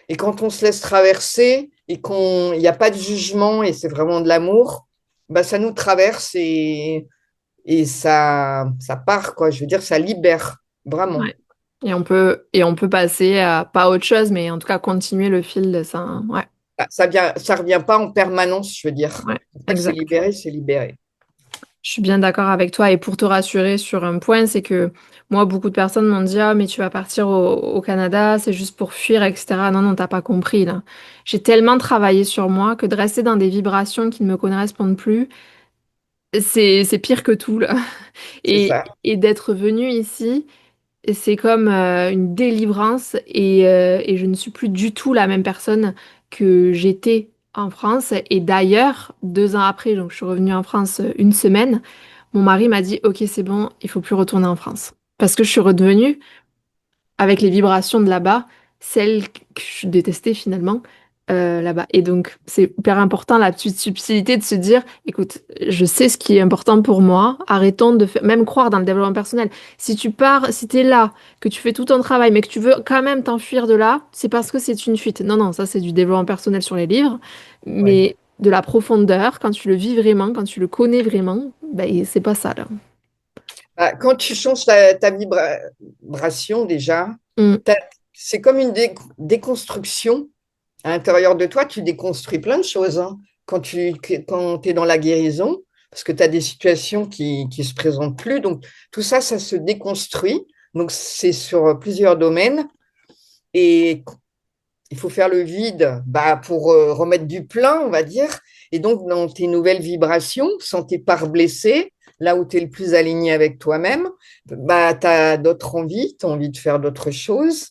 B: Et quand on se laisse traverser et qu'il n'y a pas de jugement et c'est vraiment de l'amour, bah, ça nous traverse et ça part, quoi. Je veux dire, ça libère, vraiment.
A: Ouais. Et on peut passer à pas autre chose, mais en tout cas continuer le fil de ça, hein. Ouais,
B: Ça revient pas en permanence, je veux dire.
A: ouais,
B: Une fois que c'est
A: exact.
B: libéré, c'est libéré.
A: Je suis bien d'accord avec toi. Et pour te rassurer sur un point, c'est que moi, beaucoup de personnes m'ont dit, ah, mais tu vas partir au Canada, c'est juste pour fuir, etc. Non, non, t'as pas compris, là. J'ai tellement travaillé sur moi que de rester dans des vibrations qui ne me correspondent plus, c'est pire que tout, là.
B: C'est ça.
A: Et d'être venu ici. Et c'est comme une délivrance et je ne suis plus du tout la même personne que j'étais en France. Et d'ailleurs, 2 ans après, donc je suis revenue en France une semaine, mon mari m'a dit, OK, c'est bon, il faut plus retourner en France. Parce que je suis redevenue avec les vibrations de là-bas, celles que je détestais finalement là-bas. Et donc, c'est hyper important la petite subtilité de se dire, écoute, je sais ce qui est important pour moi, arrêtons de même croire dans le développement personnel. Si tu pars, si tu es là, que tu fais tout ton travail, mais que tu veux quand même t'enfuir de là, c'est parce que c'est une fuite. Non, non, ça c'est du développement personnel sur les livres,
B: Ouais.
A: mais de la profondeur, quand tu le vis vraiment, quand tu le connais vraiment, ben, c'est pas ça là.
B: Bah, quand tu changes ta vibration, déjà,
A: Mm,
B: t'as- c'est comme une déconstruction à l'intérieur de toi. Tu déconstruis plein de choses, hein. Quand tu es dans la guérison, parce que tu as des situations qui se présentent plus. Donc, tout ça, ça se déconstruit. Donc, c'est sur plusieurs domaines. Et il faut faire le vide bah, pour remettre du plein, on va dire. Et donc, dans tes nouvelles vibrations, sans tes parts blessées, là où tu es le plus aligné avec toi-même, bah, tu as d'autres envies, tu as envie de faire d'autres choses.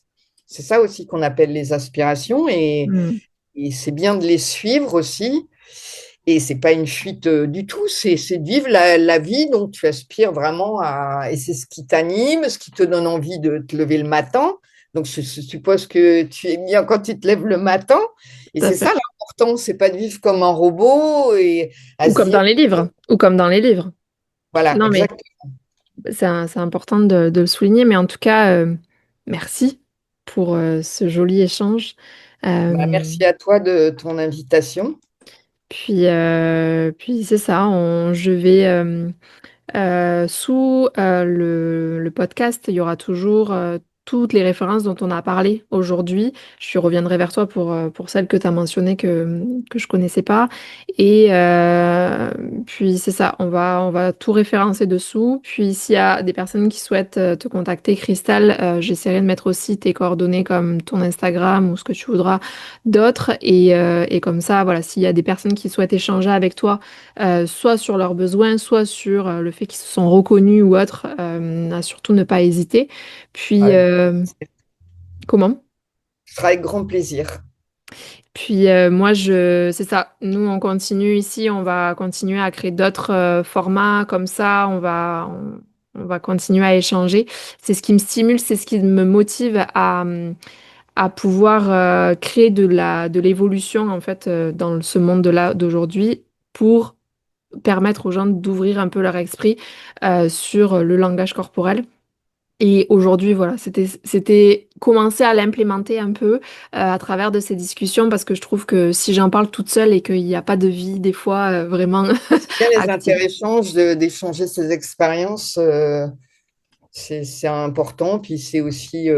B: C'est ça aussi qu'on appelle les aspirations
A: mm.
B: et c'est bien de les suivre aussi. Et c'est pas une fuite du tout, c'est de vivre la vie dont tu aspires vraiment à. Et c'est ce qui t'anime, ce qui te donne envie de te lever le matin. Donc, je suppose que tu es bien quand tu te lèves le matin. Et
A: Tout à
B: c'est
A: fait.
B: ça l'important, c'est pas de vivre comme un robot et à
A: Ou
B: se
A: comme
B: dire,
A: dans les livres. Ou comme dans les livres.
B: voilà,
A: Non, mais
B: exact.
A: C'est important de le souligner, mais en tout cas, merci pour ce joli échange.
B: Bah,
A: Euh,
B: merci à toi de ton invitation.
A: puis c'est ça, je vais sous le podcast, il y aura toujours toutes les références dont on a parlé aujourd'hui. Je reviendrai vers toi pour celles que tu as mentionnées que je connaissais pas. Et puis c'est ça, on va tout référencer dessous. Puis s'il y a des personnes qui souhaitent te contacter, Crystal, j'essaierai de mettre aussi tes coordonnées comme ton Instagram ou ce que tu voudras d'autres. Et comme ça, voilà, s'il y a des personnes qui souhaitent échanger avec toi, soit sur leurs besoins, soit sur le fait qu'ils se sont reconnus ou autre, à surtout ne pas hésiter. Puis,
B: Avec-
A: comment?
B: Ce sera avec grand plaisir.
A: Puis moi, c'est ça. Nous, on continue ici, on va continuer à créer d'autres formats comme ça. On va continuer à échanger. C'est ce qui me stimule, c'est ce qui me motive à pouvoir créer de l'évolution en fait dans ce monde d'aujourd'hui pour permettre aux gens d'ouvrir un peu leur esprit sur le langage corporel. Et aujourd'hui, voilà, c'était commencer à l'implémenter un peu à travers de ces discussions parce que je trouve que si j'en parle toute seule et qu'il n'y a pas de vie, des fois, vraiment
B: Bien les
A: active.
B: interéchanges, d'échanger ces expériences, c'est important. Puis c'est aussi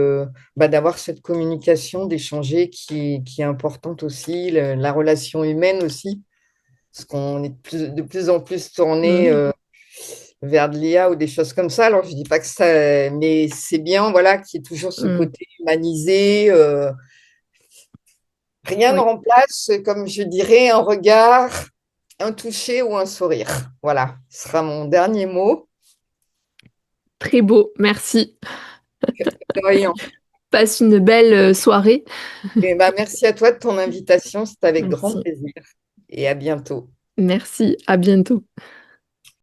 B: bah, d'avoir cette communication, d'échanger qui est importante aussi, la relation humaine aussi, parce qu'on est de plus en plus tourné
A: Mm.
B: vers de l'IA ou des choses comme ça. Alors je dis pas que ça, mais c'est bien, voilà, qu'il y ait toujours ce
A: Mm.
B: côté humanisé. Rien ne
A: Oui,
B: remplace, comme je dirais, un regard, un toucher ou un sourire. Voilà, ce sera mon dernier mot.
A: très beau, merci.
B: De rien.
A: Passe une belle soirée.
B: Et bah, merci à toi de ton invitation, c'est avec grand
A: Merci.
B: plaisir. Et à bientôt.
A: Merci, à bientôt.